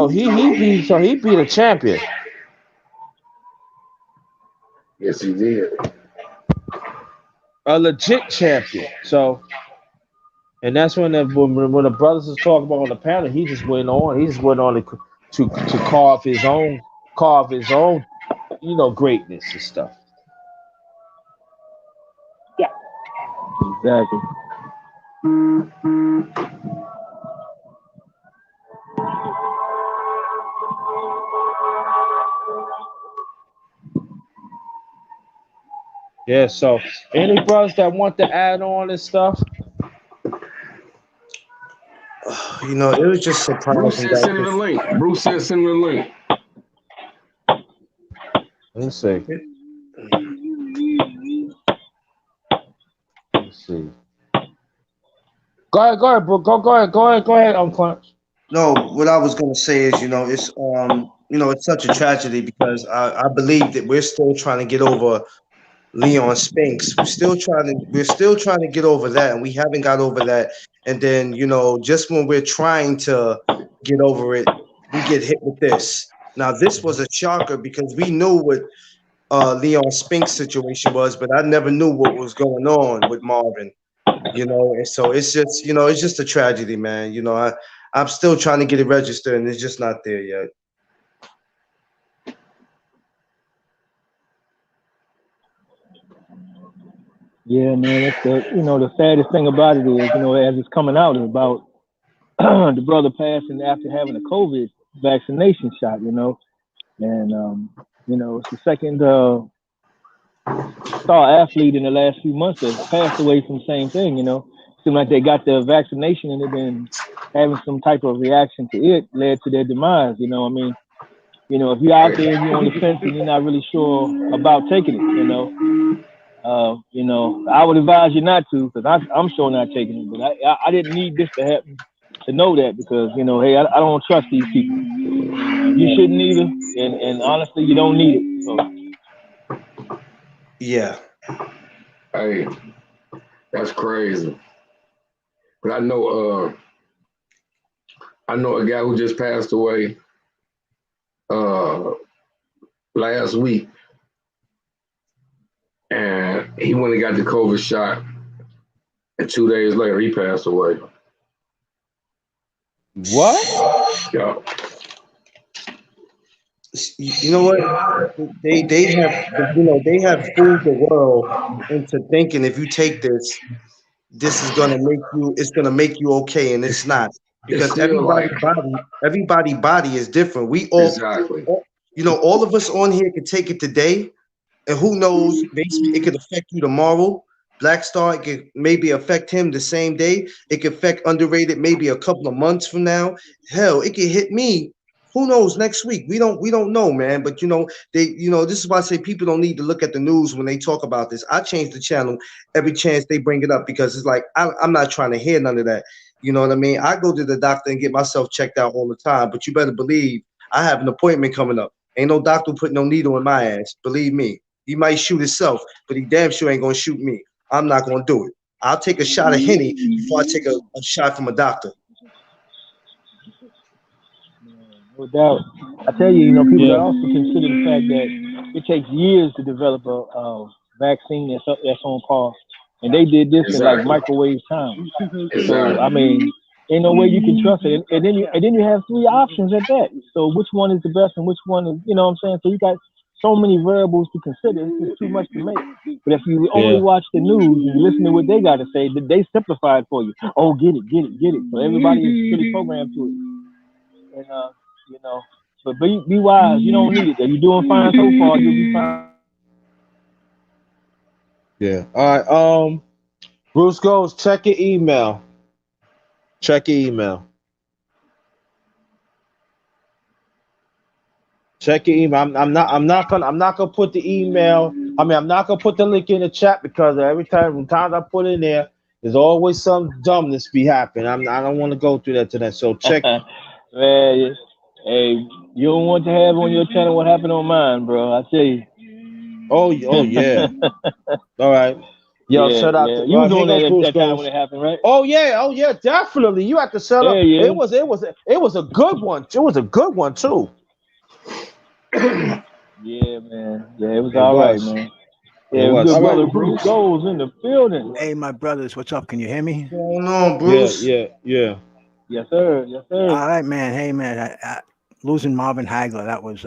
he beat a champion. Yes, he did. A legit champion. So, and that's when when the brothers was talking about on the panel, he just went on. He just went on to carve his own, greatness and stuff. Yeah. Exactly. Yeah. So, any brothers that want to add on and stuff. You know, it was just Bruce surprising said that send him the this. link. Bruce said send him the link. Let's see. Let's see. Go ahead, bro. Go ahead, Uncle. No, what I was gonna say is, it's such a tragedy because I believe that we're still trying to get over Leon Spinks. We're still trying to get over that, and we haven't got over that. And then, just when we're trying to get over it, we get hit with this. Now, this was a shocker because we knew what Leon Spinks' situation was, but I never knew what was going on with Marvin. And so it's just a tragedy, man. I'm still trying to get it registered, and it's just not there yet. Yeah, man. That's the saddest thing about it is, as it's coming out, is about the brother passing after having a COVID vaccination shot. And it's the second star athlete in the last few months that passed away from the same thing. Seemed like they got the vaccination and then having some type of reaction to it led to their demise. If you're out there and you're on the fence and you're not really sure about taking it, I would advise you not to, because I'm sure not taking it. But I didn't need this to happen to know that, because hey, I don't trust these people. You shouldn't either, and honestly, you don't need it. So. Yeah. Hey, that's crazy. But I know a guy who just passed away last week, and he went and got the COVID shot, and 2 days later he passed away. What? Yeah. You know what? They have fooled the world into thinking if you take this is gonna make you okay, and it's not, It's because still like everybody body is different. We exactly. all of us on here can take it today, and who knows, maybe it could affect you tomorrow. Black Star, it could maybe affect him the same day. It could affect Underrated maybe a couple of months from now. Hell, it could hit me. Who knows next week? We don't know, man. But this is why I say people don't need to look at the news when they talk about this. I change the channel every chance they bring it up, because it's like I'm not trying to hear none of that. You know what I mean? I go to the doctor and get myself checked out all the time, but you better believe I have an appointment coming up. Ain't no doctor putting no needle in my ass. Believe me. He might shoot himself, but he damn sure ain't gonna shoot me. I'm not gonna do it. I'll take a shot of Henny before I take a shot from a doctor. No doubt. I tell you, people Yeah. that also consider the fact that it takes years to develop a vaccine that's on par, and they did this in like Exactly. microwave time. So I Exactly. mean, ain't no way you can trust it. And then you have three options at that. So which one is the best, and which one is, what I'm saying? So you got so many variables to consider. It's just too much to make. But if you only Yeah. watch the news and listen to what they got to say, they simplify it for you. Oh, get it, get it, get it. So everybody is really programmed to it. And you know, but be wise. You don't need it. If you're doing fine so far, you'll be fine. Yeah. All right. Bruce goes. Check your email. Check your email. Check your email. I'm not gonna put the email. I mean, I'm not gonna put the link in the chat, because every time I put in there, there's always some dumbness be happening. I don't want to go through that tonight. So check. Man, hey, you don't want to have on your channel what happened on mine, bro. I tell you. Oh yeah. All right. Yo, shout out yeah. to You was here on goes that Bruce that time goes. when it happened, right? Oh yeah, definitely. You have to sell Yeah, up. yeah. It was a good one. It was a good one too. Yeah, man. Yeah, it was It all right, was. man. It Yeah, What's was. good All right. brother good, Bruce Bruce? Goes in the building. Hey, my brothers, what's up? Can you hear me? What's going on, Yeah, Bruce? yeah. Yes, sir. Yes, sir. All right, man. Hey, man. Losing Marvin Hagler, that was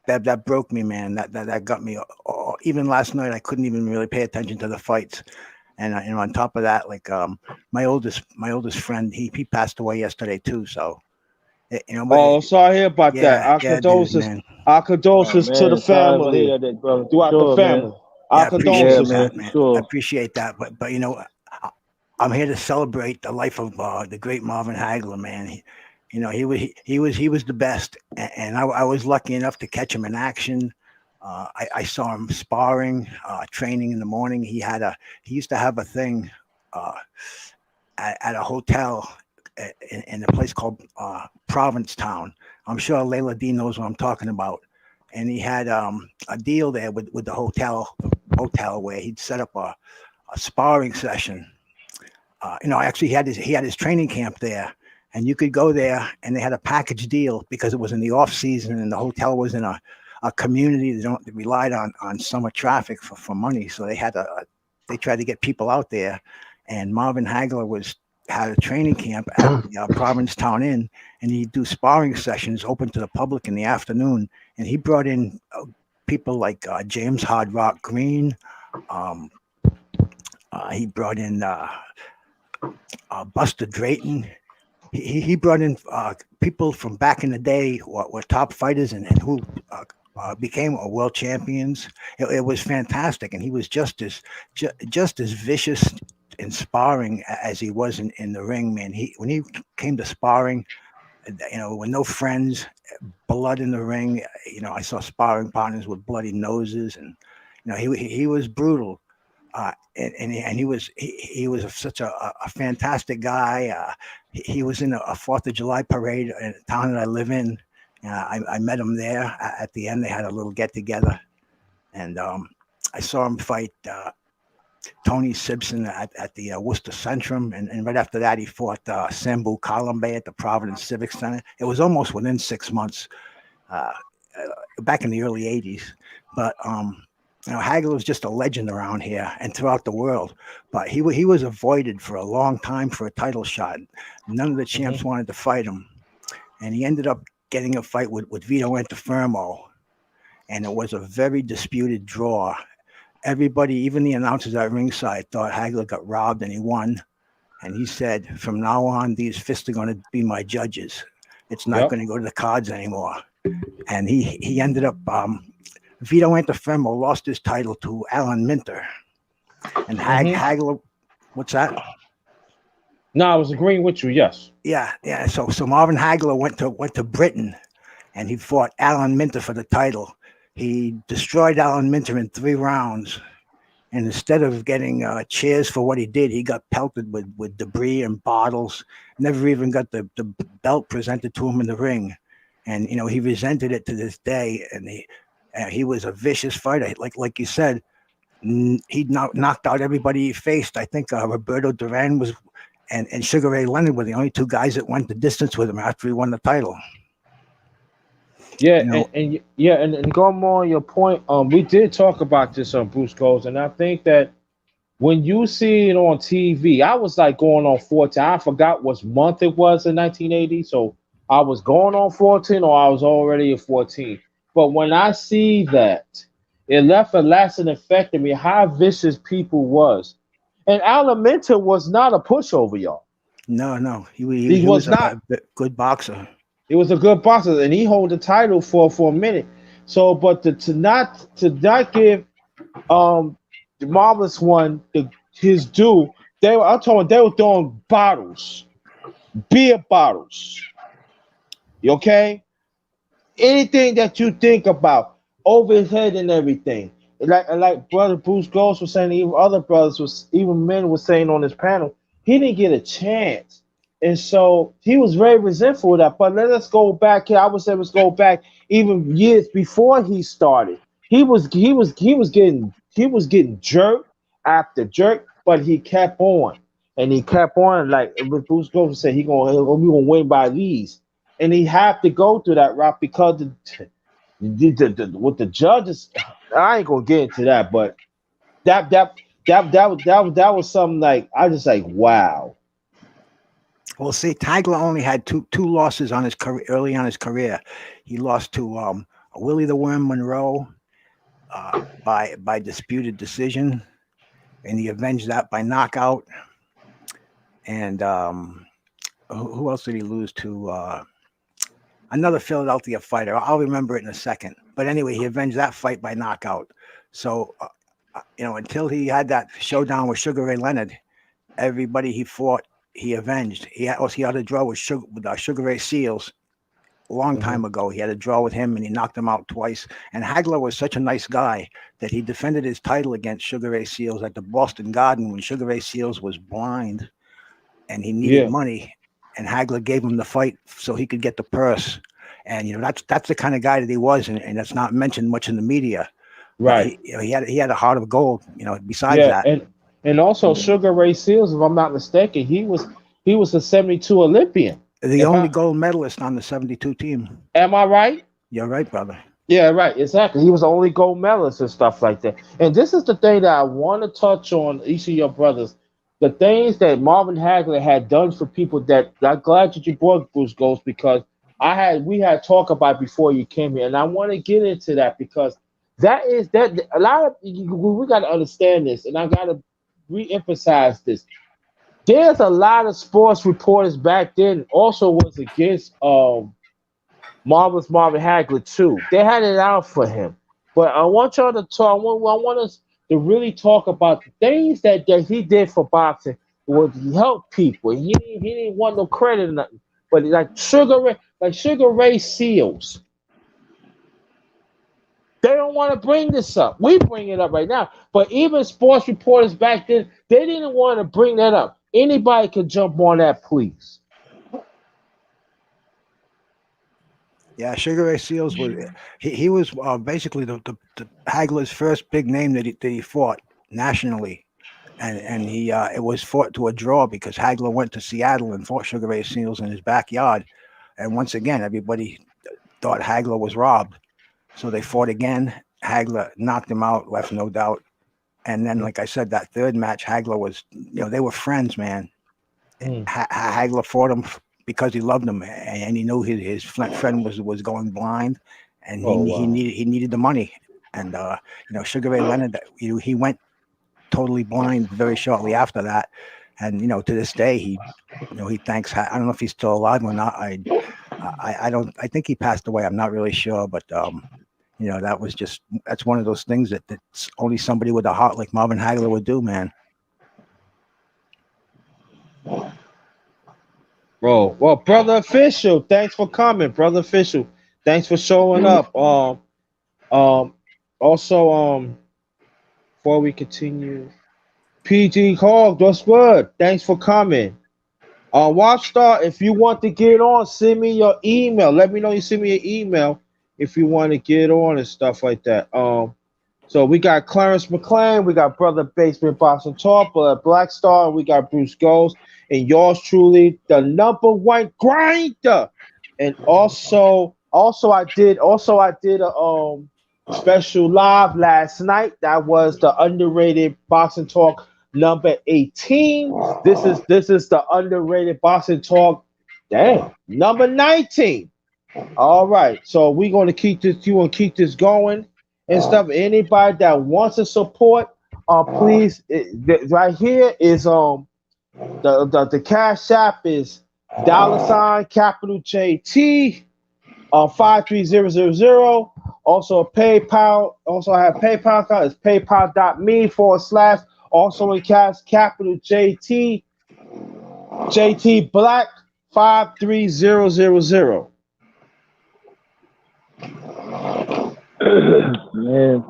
that, that broke me, man. That got me. Even last night, I couldn't even really pay attention to the fights. And on top of that, like my oldest friend, he passed away yesterday too. So Oh, sorry to hear about that. yeah, dude, man. Our Oh condolences to the man, sorry to family. hear that, brother. For Throughout the sure, man. family. Yeah, Our I Yeah, appreciate condolences. man, that, for man. I sure. appreciate that. But I'm here to celebrate the life of the great Marvin Hagler, man. He was the best, and I was lucky enough to catch him in action. I saw him sparring, training in the morning. He used to have a thing uh, at a hotel in a place called Provincetown. I'm sure Layla D knows what I'm talking about. And he had a deal there with the hotel where he'd set up a sparring session. Actually, he had his training camp there, and you could go there, and they had a package deal because it was in the off season, and the hotel was in a community that relied on summer traffic for money, so they tried to get people out there, and Marvin Hagler had a training camp at the Provincetown Inn, and he'd do sparring sessions open to the public in the afternoon, and he brought in people like James Hard Rock Green. Um, he brought in Buster Drayton. He brought in people from back in the day who were top fighters and who became world champions. It was fantastic, and he was just as vicious in sparring as he was in the ring. Man, when he came to sparring, with no friends, blood in the ring. I saw sparring partners with bloody noses, and he was brutal. And he was such a fantastic guy. He was in a 4th of July parade in a town that I live in. I met him there at the end. They had a little get together, and I saw him fight Tony Simpson at the Worcester Centrum, and right after that he fought Sambu Kalambe at the Providence Civic Center. It was almost within 6 months, uh, back in the early '80s, but Hagler was just a legend around here and throughout the world. But he was avoided for a long time for a title shot. None of the champs wanted to fight him, and he ended up getting a fight with Vito Antuofermo, and it was a very disputed draw. Everybody, even the announcers at ringside, thought Hagler got robbed, and he won. And he said, "From now on, these fists are going to be my judges. It's not going to go to the cards anymore." And he ended up. Vito Antuofermo lost his title to Alan Minter, and Hagler. What's that? No, I was agreeing with you. Yes. Yeah. So Marvin Hagler went to Britain, and he fought Alan Minter for the title. He destroyed Alan Minter in 3 rounds, and instead of getting cheers for what he did, he got pelted with debris and bottles. Never even got the belt presented to him in the ring, and he resented it to this day. And he was a vicious fighter, like you said. He knocked out everybody he faced. I think Roberto Duran and Sugar Ray Leonard were the only 2 guys that went the distance with him after he won the title. Yeah, and going more on your point, we did talk about this on Bruce Goes, and I think that when you see it on TV, I was like going on 14. I forgot what month it was in 1980, so I was going on 14 or I was already at 14. But when I see that, it left a lasting effect in me how vicious people was, and Alimenta was not a pushover, y'all. No, he was was not. a good boxer. He was a good boxer, and he held the title for a minute. So, but to not give the Marvelous One his due, I'm talking they were throwing bottles, beer bottles. Okay, anything that you think about over his head and everything. Like brother Bruce Ghost was saying, even other brothers even men were saying on this panel, he didn't get a chance. And so he was very resentful of that. But let us go back here. I would say let's go back even years before he started. He was getting getting jerk after jerk, but he kept on and he kept on. Like Bruce Gold said, we gonna win by these, and he had to go through that route because with the judges. I ain't gonna get into that, but that that that was something like I just like wow. Well, see, Hagler only had two losses on his career early on his career. He lost to Willie the Worm Monroe by disputed decision, and he avenged that by knockout. And who else did he lose to? Another Philadelphia fighter. I'll remember it in a second. But anyway, he avenged that fight by knockout. So, until he had that showdown with Sugar Ray Leonard, everybody he fought, he avenged. He had a draw with Sugar Ray Seals a long time ago. He had a draw with him, and he knocked him out twice. And Hagler was such a nice guy that he defended his title against Sugar Ray Seals at the Boston Garden when Sugar Ray Seals was blind and he needed money. And Hagler gave him the fight so he could get the purse. And that's the kind of guy that he was, and that's not mentioned much in the media. Right. He had a heart of gold. Besides that, and also Sugar Ray Seals, if I'm not mistaken, he was a 72 Olympian. The only gold medalist on the 72 team. Am I right? You're right, brother. Yeah, right. Exactly. He was the only gold medalist and stuff like that. And this is the thing that I want to touch on, each of your brothers. The things that Marvin Hagler had done for people that I'm glad that you brought Bruce Ghost because we had talked about before you came here, and I want to get into that because that a lot of we got to understand this, and I got to re-emphasize this. There's a lot of sports reporters back then also was against Marvin Hagler too. They had it out for him. But I want y'all to talk. I want us to really talk about the things that he did for boxing. Was he helped people. He didn't want no credit or nothing. But like Sugar Ray Seals. They don't want to bring this up. We bring it up right now. But even sports reporters back then, they didn't want to bring that up. Anybody can jump on that, please. Yeah, Sugar Ray Seals was he was basically the Hagler's first big name that he fought nationally, and he it was fought to a draw because Hagler went to Seattle and fought Sugar Ray Seals in his backyard, and once again everybody thought Hagler was robbed, so they fought again. Hagler knocked him out, left no doubt, and then like I said, that third match, Hagler was they were friends, man. Hagler fought him because he loved him and he knew his friend was going blind, and he needed the money. And Sugar Ray Leonard, he went totally blind very shortly after that, and to this day he thanks. I don't know if he's still alive or not. I think he passed away. I'm not really sure, but that's one of those things that's only somebody with a heart like Marvin Hagler would do, man. Bro, well, Brother Official, thanks for coming, Brother Official. Thanks for showing up. Also, before we continue, PG Hog, what's good? Thanks for coming. Watchstar, if you want to get on, send me your email. Let me know you send me an email if you want to get on and stuff like that. So we got Clarence McLean, we got Brother Basement Boxing Talk, Black Star, we got Bruce Ghost, and yours truly, the number one grinder. And also I did a special live last night. That was the Underrated Boxing Talk number 18. This is the Underrated Boxing Talk, number 19. All right, so we're gonna keep this. You want to keep this going and stuff. Anybody that wants to support, please. Right here is the Cash App is $ capital JT 53000. Also PayPal. Also I have PayPal account. It's paypal.me/ also in cash capital JT Black 53000. Man,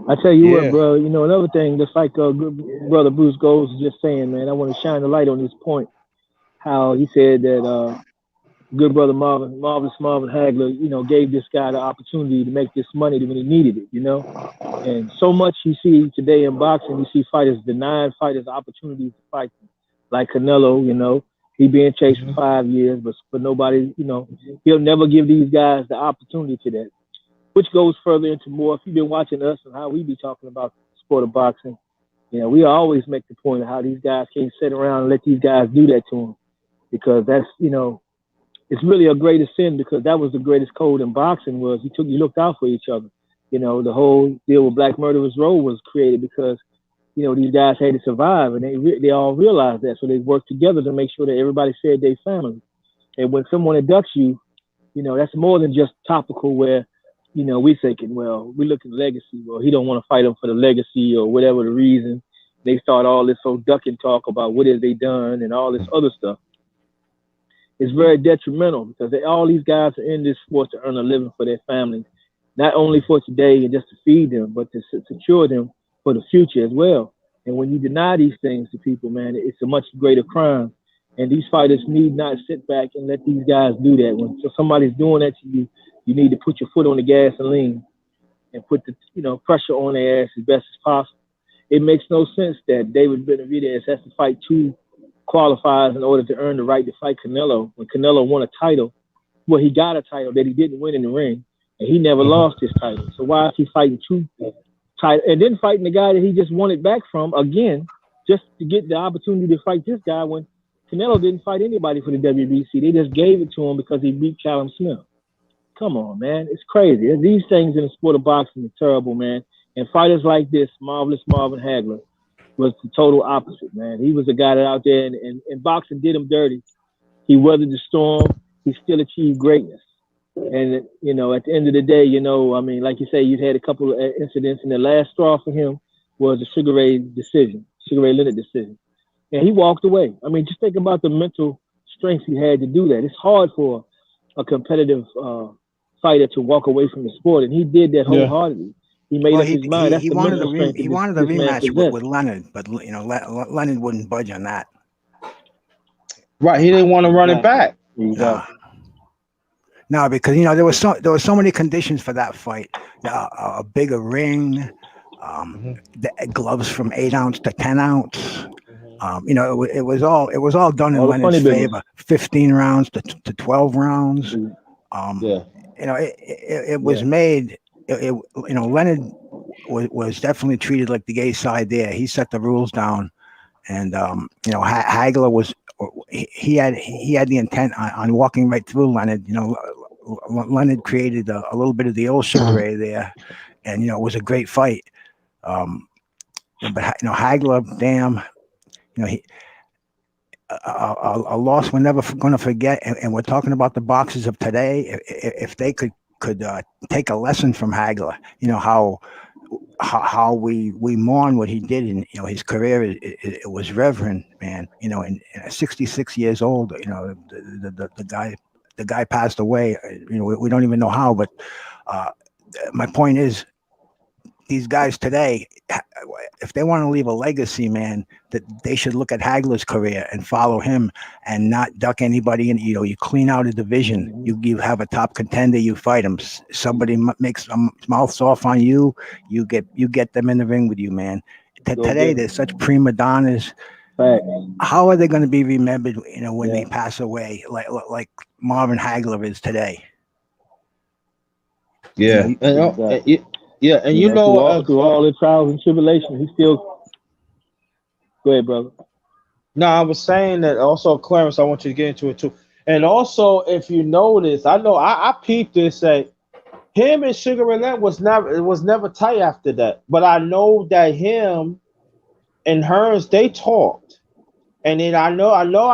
I tell you what, bro. Another thing, just like brother Bruce Goes just saying, man. I want to shine the light on this point. How he said that good brother Marvelous Marvin Hagler, gave this guy the opportunity to make this money when he needed it. And so much you see today in boxing, you see fighters denying fighters opportunities to fight, like Canelo. He being chased for 5 years, but nobody, he'll never give these guys the opportunity to that. Which goes further into more. If you've been watching us and how we be talking about the sport of boxing, we always make the point of how these guys can't sit around and let these guys do that to them, because that's, it's really a greater sin, because that was the greatest code in boxing, was you looked out for each other. The whole deal with Black Murderers Row was created because, these guys had to survive, and they all realized that. So they worked together to make sure that everybody fed their family. And when someone abducts you, that's more than just topical where, we thinking, well, we look at legacy. Well, he don't want to fight him for the legacy or whatever the reason. They start all this whole duck and talk about what have they done and all this other stuff. It's very detrimental, because all these guys are in this sport to earn a living for their families, not only for today and just to feed them, but to secure them for the future as well. And when you deny these things to people, man, it's a much greater crime. And these fighters need not sit back and let these guys do that. When somebody's doing that to you, you need to put your foot on the gasoline and put the pressure on their ass as best as possible. It makes no sense that David Benavidez has to fight 2 qualifiers in order to earn the right to fight Canelo, when Canelo won a title. Well, he got a title that he didn't win in the ring, and he never lost his title. So why is he fighting 2 titles and then fighting the guy that he just won it back from again, just to get the opportunity to fight this guy, when Canelo didn't fight anybody for the WBC? They just gave it to him because he beat Callum Smith. Come on, man. It's crazy. These things in the sport of boxing are terrible, man. And fighters like this, Marvelous Marvin Hagler, was the total opposite, man. He was the guy that out there, and boxing did him dirty. He weathered the storm. He still achieved greatness. And, at the end of the day, like you say, you've had a couple of incidents, and the last straw for him was the Sugar Ray Leonard decision. And he walked away. Just think about the mental strength he had to do that. It's hard for a competitive fighter to walk away from the sport, and he did that wholeheartedly. He made up his mind. He wanted a rematch with Leonard, but Leonard wouldn't budge on that. Right, he didn't want to run it back. No, because there were so many conditions for that fight. A bigger ring, the gloves from 8 ounce to 10 ounce. It was all done in Leonard's favor. 15 rounds to 12 rounds. It was made. Leonard was definitely treated like the gay side there. He set the rules down, and Hagler was. He had the intent on walking right through Leonard. Leonard created a little bit of the old Sugar Ray there, and it was a great fight. But Hagler, damn, a loss we're never going to forget. And we're talking about the boxers of today. If they could take a lesson from Hagler, how we mourn what he did in his career. It was reverend, man. And 66 years old. The guy passed away. We don't even know how. But my point is, these guys today, if they want to leave a legacy, man, that they should look at Hagler's career and follow him, and not duck anybody. And you clean out a division. You have a top contender. You fight him. Somebody makes a mouth off on you. You get them in the ring with you, man. Today there's such prima donnas. Right. How are they going to be remembered? When they pass away, like Marvin Hagler is today. Yeah. Yeah, and through all the trials and tribulations, he still. Go ahead, brother. No, I was saying that also, Clarence. I want you to get into it too. And also, if you notice, I know I peeped this. Say him and Sugar Ray Leonard was never tight after that. But I know that him and Hearns, they talked, and then I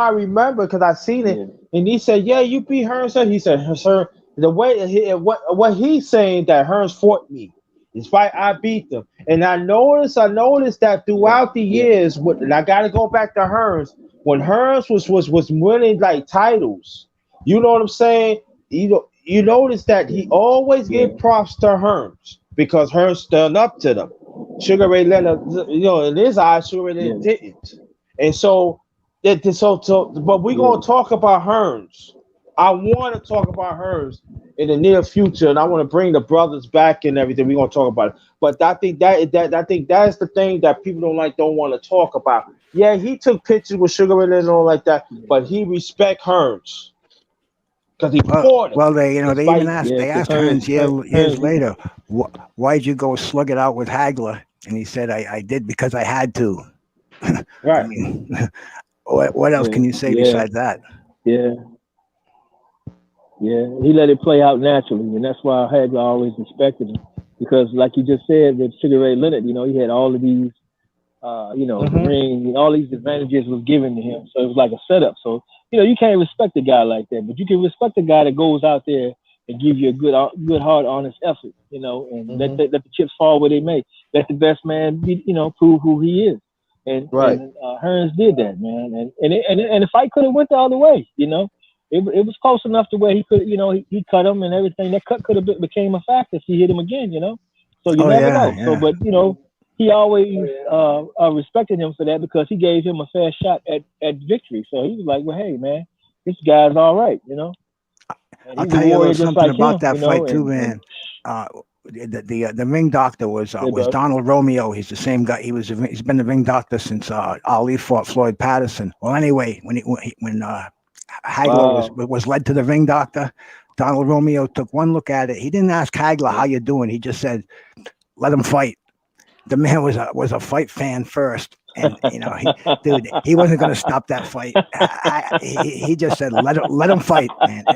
remember because I seen it, and he said, "Yeah, you beat Hearns." He said, "Sir, the way what he's saying that Hearns fought me." Despite I beat them, and I noticed that throughout the years, and I got to go back to Hearns. When Hearns was winning like titles, you know what I'm saying? You notice that he always gave props to Hearns because Hearns stood up to them. Sugar Ray Leonard, in his eyes, Sugar Ray Leonard didn't, and but we're gonna talk about Hearns. I want to talk about hers in the near future, and I want to bring the brothers back and everything. We're gonna talk about it. But I think that's the thing that people don't want to talk about. Yeah, he took pictures with Sugar Ray and all like that, but he respect hers because he fought it. Well, they Just they even like asked Yeah, they because asked Hearns years Hearns, later, why'd you go slug it out with Hagler? And he said, I did because I had to. I right. mean, what else yeah, can you say yeah, besides that? yeah, yeah. He let it play out naturally, and that's why Hagler always respected him. Because, like you just said, with Sugar Ray Leonard, he had all of these, the Hmm. ring, all these advantages was given to him. So it was like a setup. So you can't respect a guy like that, but you can respect a guy that goes out there and give you a good, hard, honest effort. And let Hmm. let the chips fall where they may. Let the best man prove who he is. And Right. Hearns did that, man. And the fight could have went the other way. It was close enough to where he could, he cut him and everything. That cut could have became a factor if he hit him again. So you Oh never yeah, know. So, yeah. but he always respected him for that because he gave him a fair shot at victory. So he was like, well, hey, man, this guy's all right, And I'll he was a tell you a little warrior just something like about him, that fight too, and man. Uh, the ring doctor was yeah, bro. Donald Romeo. He's the same guy. He's been the ring doctor since Ali fought Floyd Patterson. Well, anyway, when Hagler Wow. was led to the ring doctor, Donald Romeo took one look at it. He didn't ask Hagler Yeah. how you doing. He just said, "Let him fight." The man was a fight fan first, and he wasn't going to stop that fight. He just said, let him fight, man.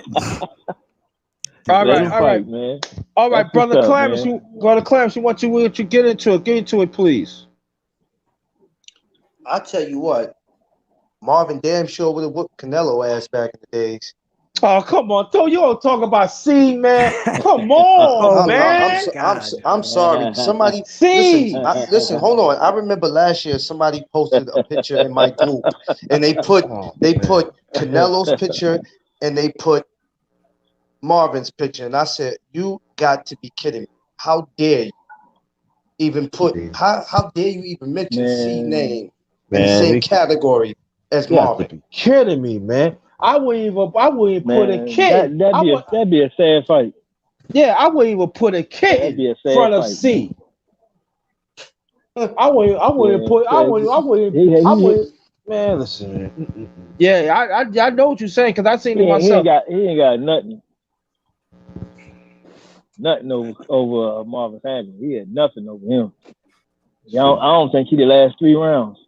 All Let right. him All right. fight, man. All That's right, what's brother up, Clarence. man. Brother Clarence, you get into it. Get into it. Get into it, please. I tell you what, Marvin damn sure would have whooped Canelo ass back in the days. Oh, come on, Tho, you don't talk about C, man. Come on, Oh I'm my man. so- I'm God! so- I'm sorry. Somebody listen. C. Listen. Hold on. I remember last year somebody posted a picture in my group, and Oh they man. put Canelo's picture and they put Marvin's picture, and I said, "You got to be kidding me! How dare you even put how dare you even mention C Man, name in the Man, same category as you got to Marvin?" be kidding me, man. I wouldn't even put a man, kitten. I would that'd be a sad fight. Yeah, I wouldn't even put a That'd kitten be a in sad front of fight, man. C. I wouldn't Yeah, put I he wouldn't man, listen. Man. Yeah, I know what you're saying because I seen it myself. he ain't got nothing over Marvin Hagler. He had nothing over him. I don't think he'd last 3 rounds.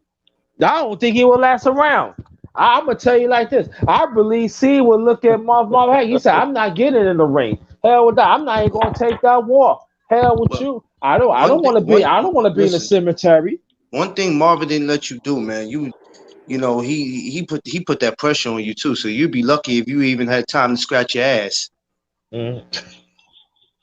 I don't think he will last around. I'm gonna tell you like this. I believe C would look at Marvin. Hey, he said, "I'm not getting in the ring. Hell with that. I'm not even gonna take that walk. Hell with Well, you. I don't. I one don't thing, want to be. one I don't want to be in the listen. cemetery. One thing Marvin didn't let you do, man. He put that pressure on you too. So you'd be lucky if you even had time to scratch your ass. Mm.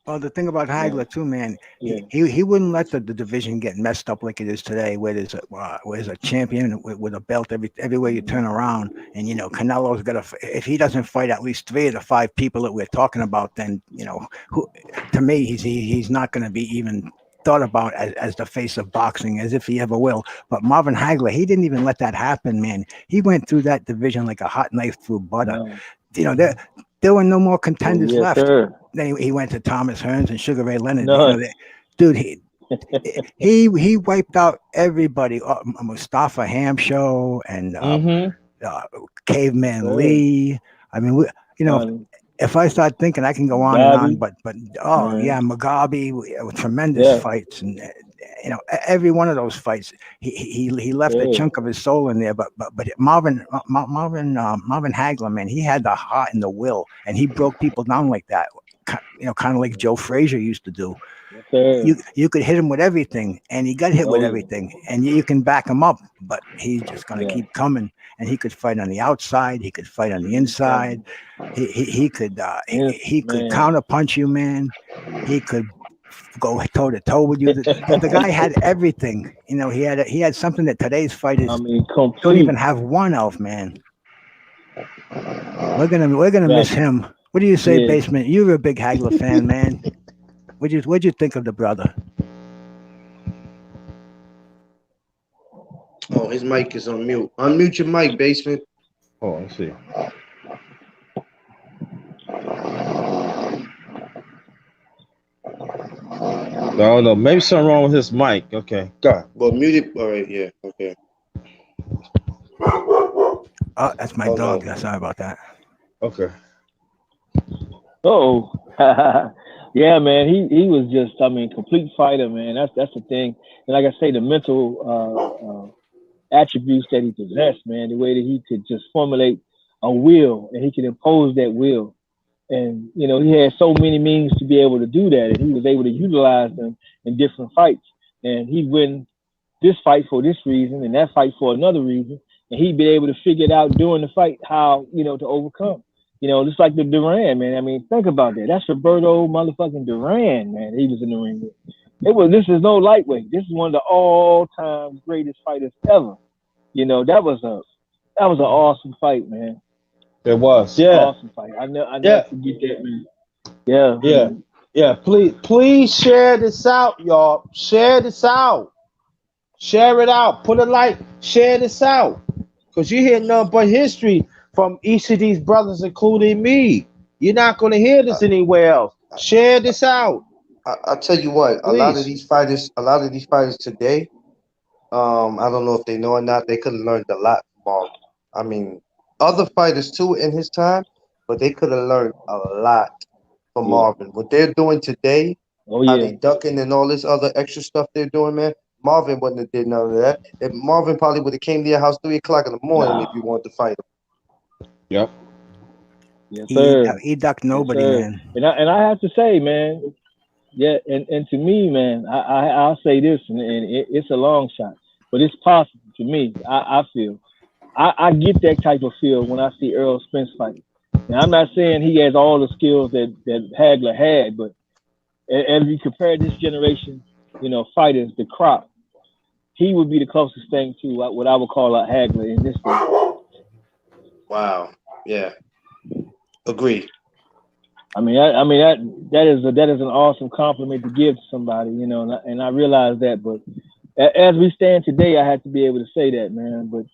Well, the thing about Yeah, Hagler too, man, yeah. he wouldn't let the division get messed up like it is today, where there's a champion with a belt everywhere you turn around, and Canelo's got if he doesn't fight at least 3 of the 5 people that we're talking about, then who, to me he's not going to be even thought about as the face of boxing, as if he ever will. But Marvin Hagler, he didn't even let that happen, man. He went through that division like a hot knife through butter. No. There were no more contenders Yes, left. sir. Then he went to Thomas Hearns and Sugar Ray Leonard. None. Dude, he wiped out everybody. Mustafa Hamsho and Mm-hmm. uh, Yes, Caveman sir. Lee. I mean, Um, if I start thinking, I can go on and on. Gabi, But oh yeah, man. Mugabe, tremendous Yeah, fights, and every one of those fights, he left a yeah. chunk of his soul in there. But Marvin Hagler, man, he had the heart and the will, and he broke people down like that. Kind of like Joe Frazier used to do. Yes, sir. You could hit him with everything, and he got hit with Oh, yeah. everything, and you can back him up, but he's just going to Yeah. keep coming. And he could fight on the outside, he could fight on the inside, Inside. he could Man. counter punch you, man. He could go toe to toe with you. The guy had everything. He had something that today's fighters I mean, don't even complete. have one of, man. We're gonna miss Exactly. him. What do you say, Yeah. Basement? You're a big Hagler fan, man. What'd you think of the brother? Oh, his mic is on mute. Unmute your mic, basement. Oh, let's see. I don't know. Maybe something wrong with his mic. Okay, go. Well, muted. All right, yeah, okay. Oh, that's my Oh dog. no. Sorry about that. Okay. Oh, yeah, man. He was just, I mean, complete fighter, man. That's the thing. And like I say, the mental attributes that he possessed, man. The way that he could just formulate a will and he could impose that will. And you know, he had so many means to be able to do that, and he was able to utilize them in different fights. And he'd win this fight for this reason and that fight for another reason, and he'd be able to figure it out during the fight how, you know, to overcome. You know, just like the Duran, man. I mean, think about that. That's Roberto motherfucking Duran, man. He was in the ring with. It was. This is no lightweight. This is one of the all-time greatest fighters ever. You know, that was an awesome fight, man. It was. Yeah. Awesome fight. I never Yeah. forget that, man. Yeah, Yeah. man. Yeah. Please share this out, y'all. Share this out. Share it out. Put a like. Share this out. Cause you hear nothing but history from each of these brothers, including me. You're not gonna hear this anywhere else. Share this out, I tell you what, please. a lot of these fighters today, I don't know if they know or not, they could have learned a lot from Marvin. I mean, other fighters too in his time, but they could have learned a lot from Yeah. Marvin. What they're doing today, Oh how yeah. they ducking and all this other extra stuff they're doing, man. Marvin wouldn't have did none of that. If Marvin probably would have came to your house 3 o'clock in the morning if you wanted to fight Yep. Yes, He sir. he ducked Yes, nobody, sir. man. And I have to say, man, yeah, and to me, man, I'll say this, and it's a long shot, but it's possible to me. I feel I get that type of feel when I see Earl Spence fight. Now I'm not saying he has all the skills that Hagler had, but as we compare this generation, you know, fighters, the crop, he would be the closest thing to what I would call a Hagler in this day. him. Wow. Yeah. Agree. I mean that is an awesome compliment to give to somebody, you know, and I realize that. But as we stand today, I have to be able to say that, man. But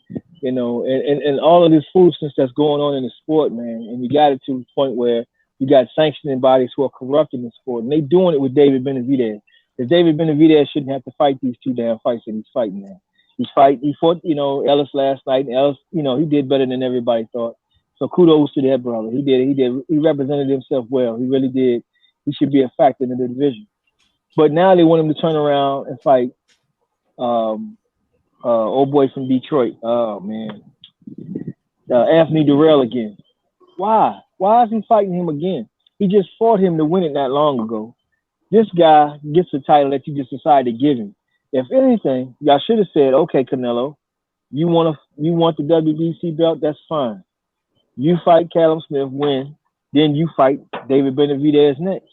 you know, and all of this foolishness that's going on in the sport, man, and you got it to the point where you got sanctioning bodies who are corrupting the sport, and they doing it with David Benavidez. Because David Benavidez shouldn't have to fight these two damn fights that he's fighting, man. He fought, you know, Ellis last night, and Ellis, you know, he did better than everybody thought. So kudos to that brother. He represented himself well. He really did. He should be a factor in the division. But now they want him to turn around and fight um, old boy from Detroit. Oh man, Anthony Durrell again. Why? Why is he fighting him again? He just fought him to win it not long ago. This guy gets the title that you just decided to give him. If anything, y'all should have said, okay, Canelo, you want the WBC belt? That's fine. You fight Callum Smith, win, then you fight David Benavidez next.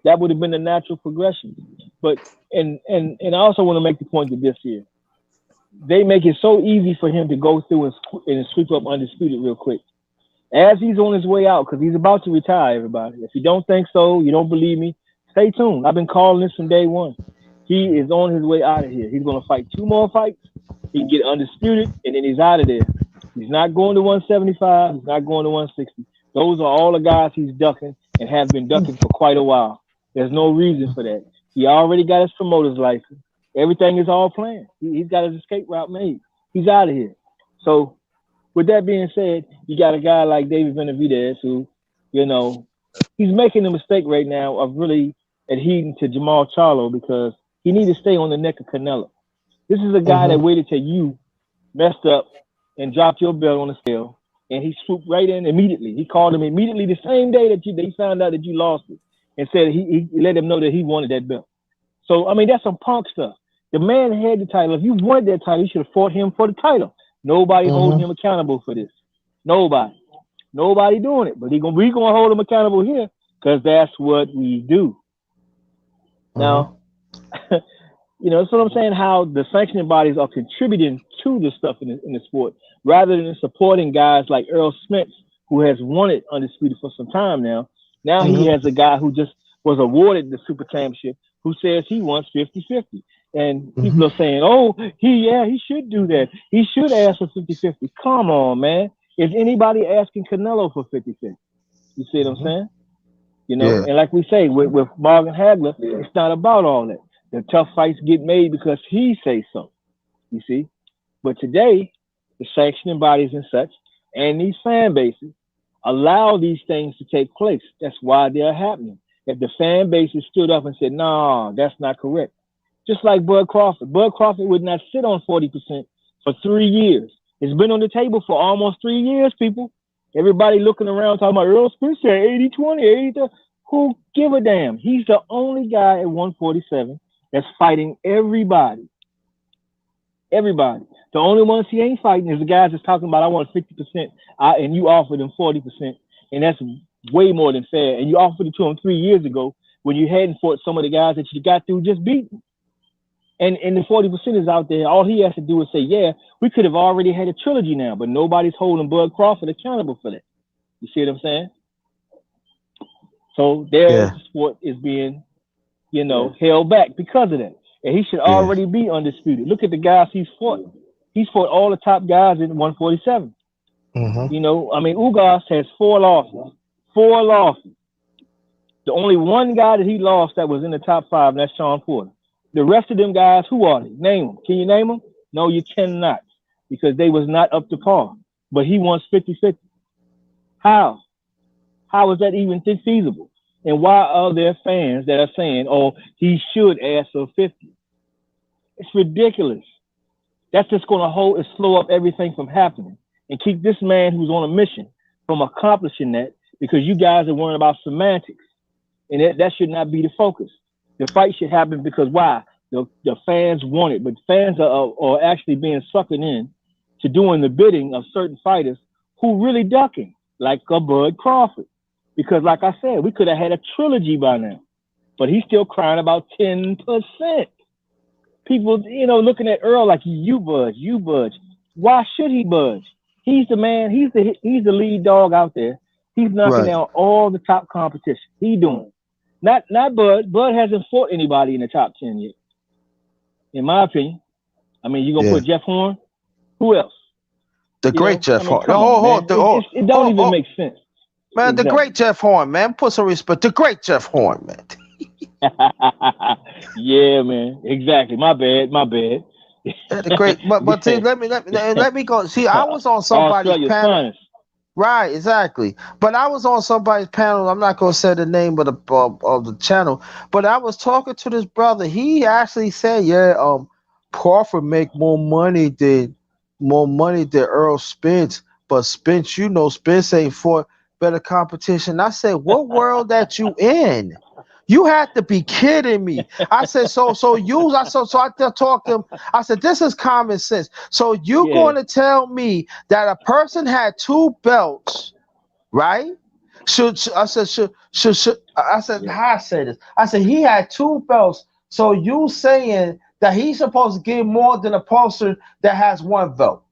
That would have been the natural progression. But and I also want to make the point that this year they make it so easy for him to go through and sweep up undisputed real quick. As he's on his way out, because he's about to retire, everybody. If you don't think so, you don't believe me, stay tuned. I've been calling this from day one. He is on his way out of here. He's going to fight 2 more fights. He can get undisputed, and then he's out of there. He's not going to 175. He's not going to 160. Those are all the guys he's ducking and have been ducking for quite a while. There's no reason for that. He already got his promoter's license. Everything is all planned. He's got his escape route made. He's out of here. So with that being said, you got a guy like David Benavidez who, you know, he's making the mistake right now of really adhering to Jamal Charlo because he needs to stay on the neck of Canelo. This is a guy that waited till you messed up and dropped your belt on the scale, and he swooped right in immediately. He called him immediately the same day that they found out that you lost it, and said he let him know that he wanted that belt. So I mean, that's some punk stuff. The man had the title. If you wanted that title, you should have fought him for the title. Nobody holding him accountable for this. Nobody. Nobody doing it. But we gonna hold him accountable here because that's what we do. Now, you know, that's what I'm saying, how the sanctioning bodies are contributing to the stuff in the sport rather than supporting guys like Earl Spence, who has won it undisputed for some time now. Now he has a guy who just was awarded the super championship who says he wants 50-50. And people are saying, oh, he should do that. He should ask for 50-50. Come on, man. Is anybody asking Canelo for 50-50? You see what I'm saying? You know, Yeah. and like we say, with Marvin Hagler, it's not about all that. The tough fights get made because he say so. You see, but today the sanctioning bodies and such, and these fan bases allow these things to take place. That's why they're happening. If the fan bases stood up and said, "No, that's not correct," just like Bud Crawford. Bud Crawford would not sit on 40% for 3 years. It's been on the table for almost 3 years, people. Everybody looking around talking about Earl Spence said 80-20, 80. Who give a damn? He's the only guy at 147 that's fighting everybody. Everybody. The only ones he ain't fighting is the guys that's talking about I want 50% and you offered him 40%. And that's way more than fair. And you offered it to him 3 years ago when you hadn't fought some of the guys that you got through just beating. And the 40% is out there. All he has to do is say, yeah, we could have already had a trilogy now, but nobody's holding Bud Crawford accountable for that. You see what I'm saying? So their sport is being, held back because of that. And he should already be undisputed. Look at the guys he's fought. He's fought all the top guys in 147. Ugas has 4 losses. 4 losses. The only one guy that he lost that was in the top 5, and that's Sean Porter. The rest of them guys, who are they? Name them. Can you name them? No, you cannot, because they was not up to par. But he wants 50-50. How? How is that even feasible? And why are there fans that are saying, oh, he should ask for 50? It's ridiculous. That's just going to hold and slow up everything from happening and keep this man who's on a mission from accomplishing that, because you guys are worrying about semantics. And that should not be the focus. The fight should happen because why? The fans want it, but fans are actually being suckered in to doing the bidding of certain fighters who really ducking, like a Bud Crawford. Because like I said, we could have had a trilogy by now, but he's still crying about 10%. People, looking at Earl like you budge. Why should he budge? He's the man. He's the lead dog out there. He's knocking down all the top competition. He doing it. Not Bud. Bud hasn't fought anybody in the top 10 yet, in my opinion. I mean, you gonna put Jeff Horn? Who else? The great Jeff Horn. It don't even make sense. Man, exactly. The great Jeff Horn, man. Put some respect. The great Jeff Horn, man. Yeah, man. Exactly. My bad. The great, but see, let me go. See, I was on somebody's panel. Right, exactly. But I was on somebody's panel. I'm not gonna say the name of the channel, but I was talking to this brother. He actually said, Crawford make more money than Earl Spence, but Spence, Spence ain't fought better competition. I said, what world that you in? You had to be kidding me. I said, so I talked to him. I said, this is common sense. So you're going to tell me that a person had 2 belts, right? I said, how I say this? I said, he had 2 belts. So you saying that he's supposed to get more than a person that has 1 belt?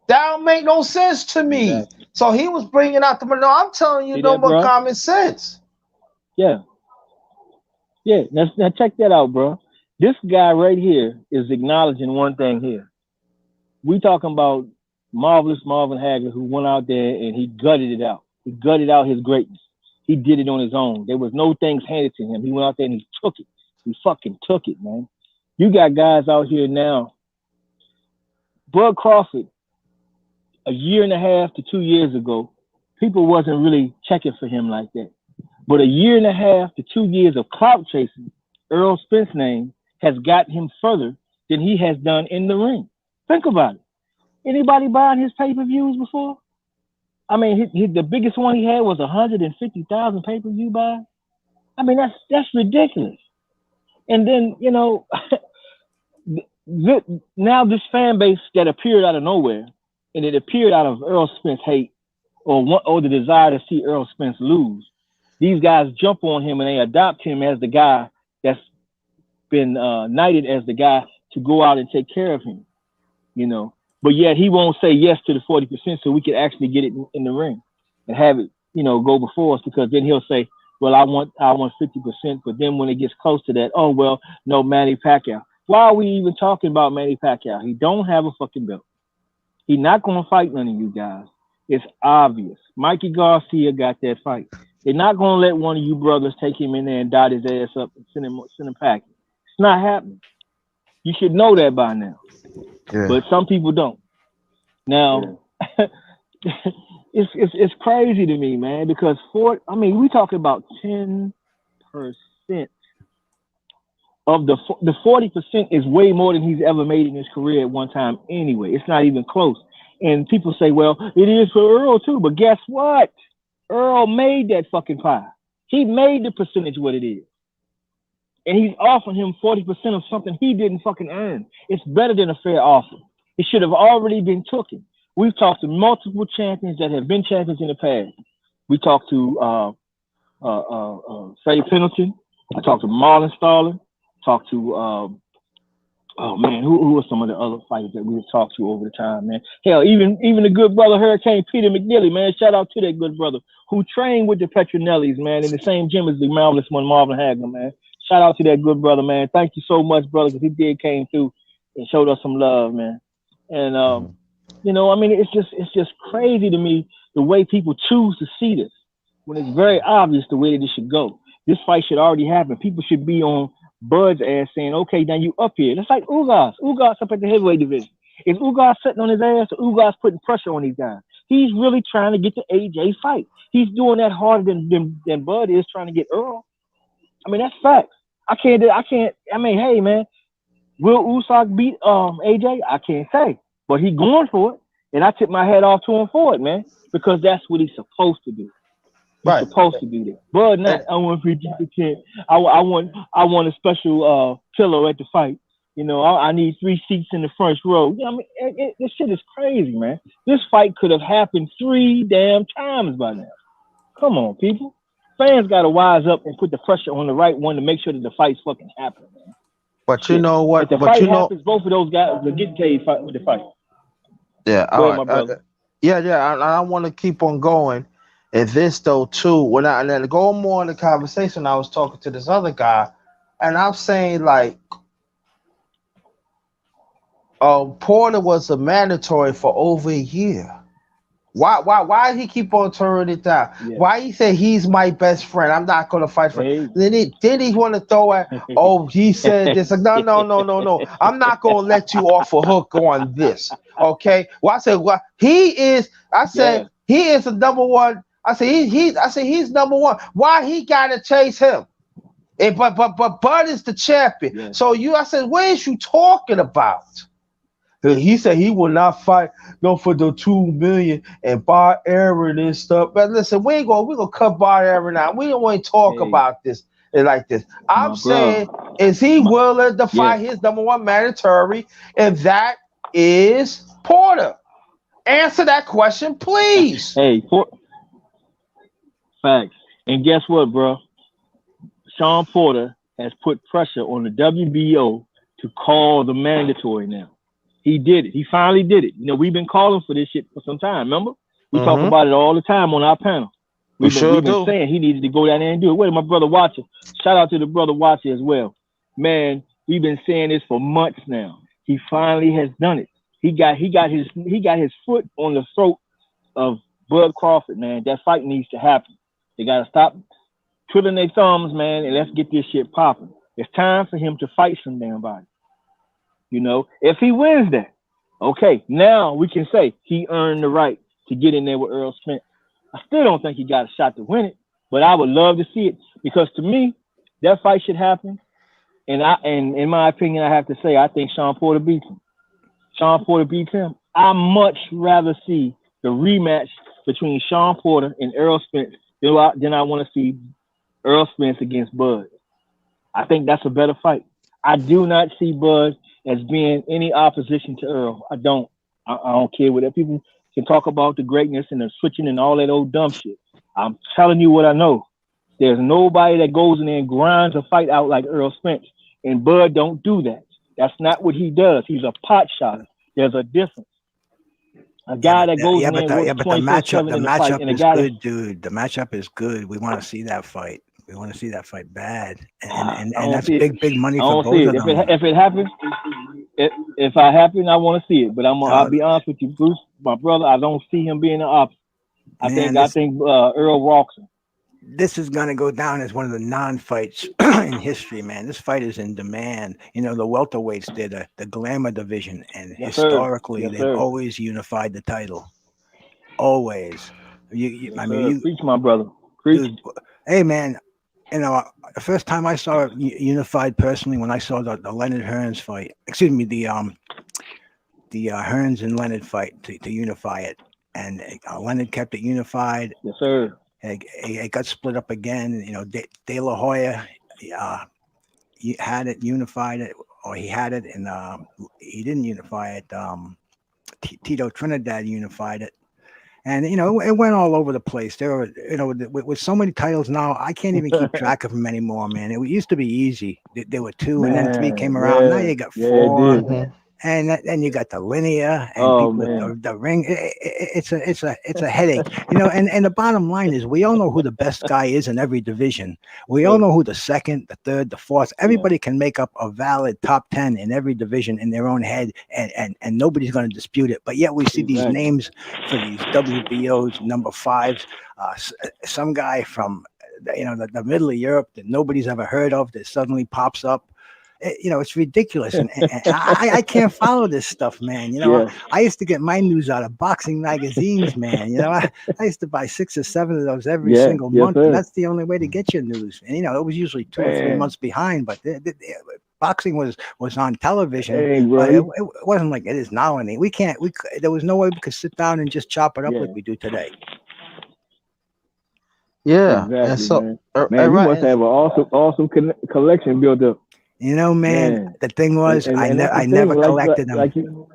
That don't make no sense to me. Exactly. So he was bringing out the money. No, I'm telling you, no more common sense. Yeah. Yeah, now check that out, bro. This guy right here is acknowledging one thing here. We talking about marvelous Marvin Hagler, who went out there and he gutted it out. He gutted out his greatness. He did it on his own. There was no things handed to him. He went out there and he took it. He fucking took it, man. You got guys out here now. Bud Crawford, a year and a half to 2 years ago, people wasn't really checking for him like that. But a year and a half to 2 years of clout chasing, Earl Spence's name has gotten him further than he has done in the ring. Think about it. Anybody buying his pay-per-views before? I mean, the biggest one he had was 150,000 pay-per-view buys. I mean, that's ridiculous. And then, now this fan base that appeared out of nowhere, and it appeared out of Earl Spence hate or the desire to see Earl Spence lose. These guys jump on him and they adopt him as the guy that's been knighted as the guy to go out and take care of him, But yet he won't say yes to the 40% so we can actually get it in the ring and have it, go before us, because then he'll say, well, I want 50%. But then when it gets close to that, oh, well, no, Manny Pacquiao. Why are we even talking about Manny Pacquiao? He don't have a fucking belt. He's not going to fight none of you guys. It's obvious. Mikey Garcia got that fight. They're not going to let one of you brothers take him in there and dot his ass up and send him packing. It's not happening. You should know that by now. Yeah. But some people don't. Now, it's crazy to me, man, because we talking about 10% of the 40% is way more than he's ever made in his career at one time anyway. It's not even close. And people say, well, it is for Earl too. But guess what? Earl made that fucking pie. He made the percentage what it is. And he's offering him 40% of something he didn't fucking earn. It's better than a fair offer. It should have already been taken. We've talked to multiple champions that have been champions in the past. We talked to Freddie Pendleton. I talked to Marlon Starling. Talked to who were some of the other fighters that we've talked to over the time, man? Hell, even the good brother Hurricane Peter McNeely, man. Shout out to that good brother who trained with the Petronellis, man, in the same gym as the marvelous one, Marvin Hagler, man. Shout out to that good brother, man. Thank you so much, brother, because he came through and showed us some love, man. And it's just crazy to me the way people choose to see this when it's very obvious the way that it should go. This fight should already happen. People should be on Bud's ass saying, okay, now you up here. It's like Ugas. Ugas up at the heavyweight division. Is Ugas sitting on his ass or Ugas putting pressure on these guys? He's really trying to get the AJ fight. He's doing that harder than Bud is trying to get Earl. I mean, that's facts. Hey, man, will Usyk beat AJ? I can't say. But he's going for it. And I tip my hat off to him for it, man, because that's what he's supposed to do. He's supposed to do that. But not. I want 50%. I want a special pillow at the fight. You know, I need 3 seats in the first row. You know, I mean, this shit is crazy, man. This fight could have happened 3 damn times by now. Come on, people. Fans got to wise up and put the pressure on the right one to make sure that the fight's fucking happen, man. But you know what? If the fight happens, both of those guys will get paid with the fight. Yeah. Go ahead, my brother. I want to keep on going. And this though too, and then going more in the conversation, I was talking to this other guy, and I'm saying like, Porter was a mandatory for over a year. Why he keep on turning it down? Yeah. Why he say he's my best friend? I'm not gonna fight for him. Then he want to throw at, he said this. No. I'm not gonna let you off a hook on this. Okay. Well, I said, he is the number one. I say he's number one. Why he gotta chase him? But Bud is the champion. Yeah. So I said, what is you talking about? He said he will not fight for the $2 million and Bar Aaron and stuff. But listen, we're gonna cut Bar Aaron out. We don't want to talk about this like this. I'm saying, is he willing to fight his number one mandatory? And that is Porter. Answer that question, please. Hey, facts. And guess what, bro? Sean Porter has put pressure on the WBO to call the mandatory now. He did it. He finally did it. You know, we've been calling for this shit for some time, remember? We talk about it all the time on our panel. We've been saying he needed to go down there and do it. Wait, my brother Watcher. Shout out to the brother Watcher as well. Man, we've been saying this for months now. He finally has done it. He got his foot on the throat of Bud Crawford, man. That fight needs to happen. They gotta stop twiddling their thumbs, man, and let's get this shit popping. It's time for him to fight some damn body. You know, if he wins that, okay, now we can say he earned the right to get in there with Earl Spence. I still don't think he got a shot to win it, but I would love to see it because to me, that fight should happen. And in my opinion, I have to say, I think Sean Porter beats him. Sean Porter beats him. I much rather see the rematch between Sean Porter and Earl Spence than I want to see Earl Spence against Bud. I think that's a better fight. I do not see Bud as being any opposition to Earl. I don't care what that people can talk about the greatness and the switching and all that old dumb shit. I'm telling you what I know. There's nobody that goes in there and grinds a fight out like Earl Spence. And Bud don't do that. That's not what he does. He's a pot shotter. There's a difference. A guy that goes in there and works 24/7 the matchup is good, dude. The matchup is good. We want to see that fight. We want to see that fight bad, and that's big money for both of them. If it happens, if I happen, I want to see it. But I'll be honest with you, Bruce, my brother. I don't see him being the opposite. I think Earl walks him. this is going to go down as one of the non-fights in history, man. This fight is in demand. You know, the welterweights, they're the glamour division, and Yes, sir. historically, Yes, they've sir. always unified the title. Always. Yes, I mean, sir. Preach, my brother. Preach. dude. Hey, man. You know, the first time I saw it unified personally, when I saw the Leonard Hearns fight, excuse me, the Hearns and Leonard fight to unify it, and Leonard kept it unified. Yes, sir. It got split up again. You know, De La Hoya he had it, unified it, or he had it, and he didn't unify it. Tito Trinidad unified it, and you know, it went all over the place. There were, you know, with so many titles now, I can't even keep track of them anymore, man. It used to be easy. There were two, and then three came around. Now Yeah. you got Yeah, it four. did. And then you got the linear and Oh, people man. with the ring. It's a headache, you know. And the bottom line is, we all know who the best guy is in every division. We all know who the second, the third, the fourth. Everybody can make up a valid top 10 in every division in their own head, and nobody's going to dispute it. But yet we see these Exactly. names for these WBOs, number fives. Some guy from the middle of Europe that nobody's ever heard of that suddenly pops up. You know, it's ridiculous, and I can't follow this stuff, man. You know, Yeah. I used to get my news out of boxing magazines, man. You know, I used to buy 6 or 7 of those every Yeah. single Yes, month, and sir. that's the only way to get your news. And you know, it was usually 2 or 3 Man. months behind, but boxing was on television. Hey, But bro. it wasn't like it is now. And there was no way we could sit down and just chop it up Yeah. like we do today. Yeah, and Exactly, so man. Man, you right, must have an awesome collection built up. You know, man. The thing was, And I that's the never thing, collected them. like you.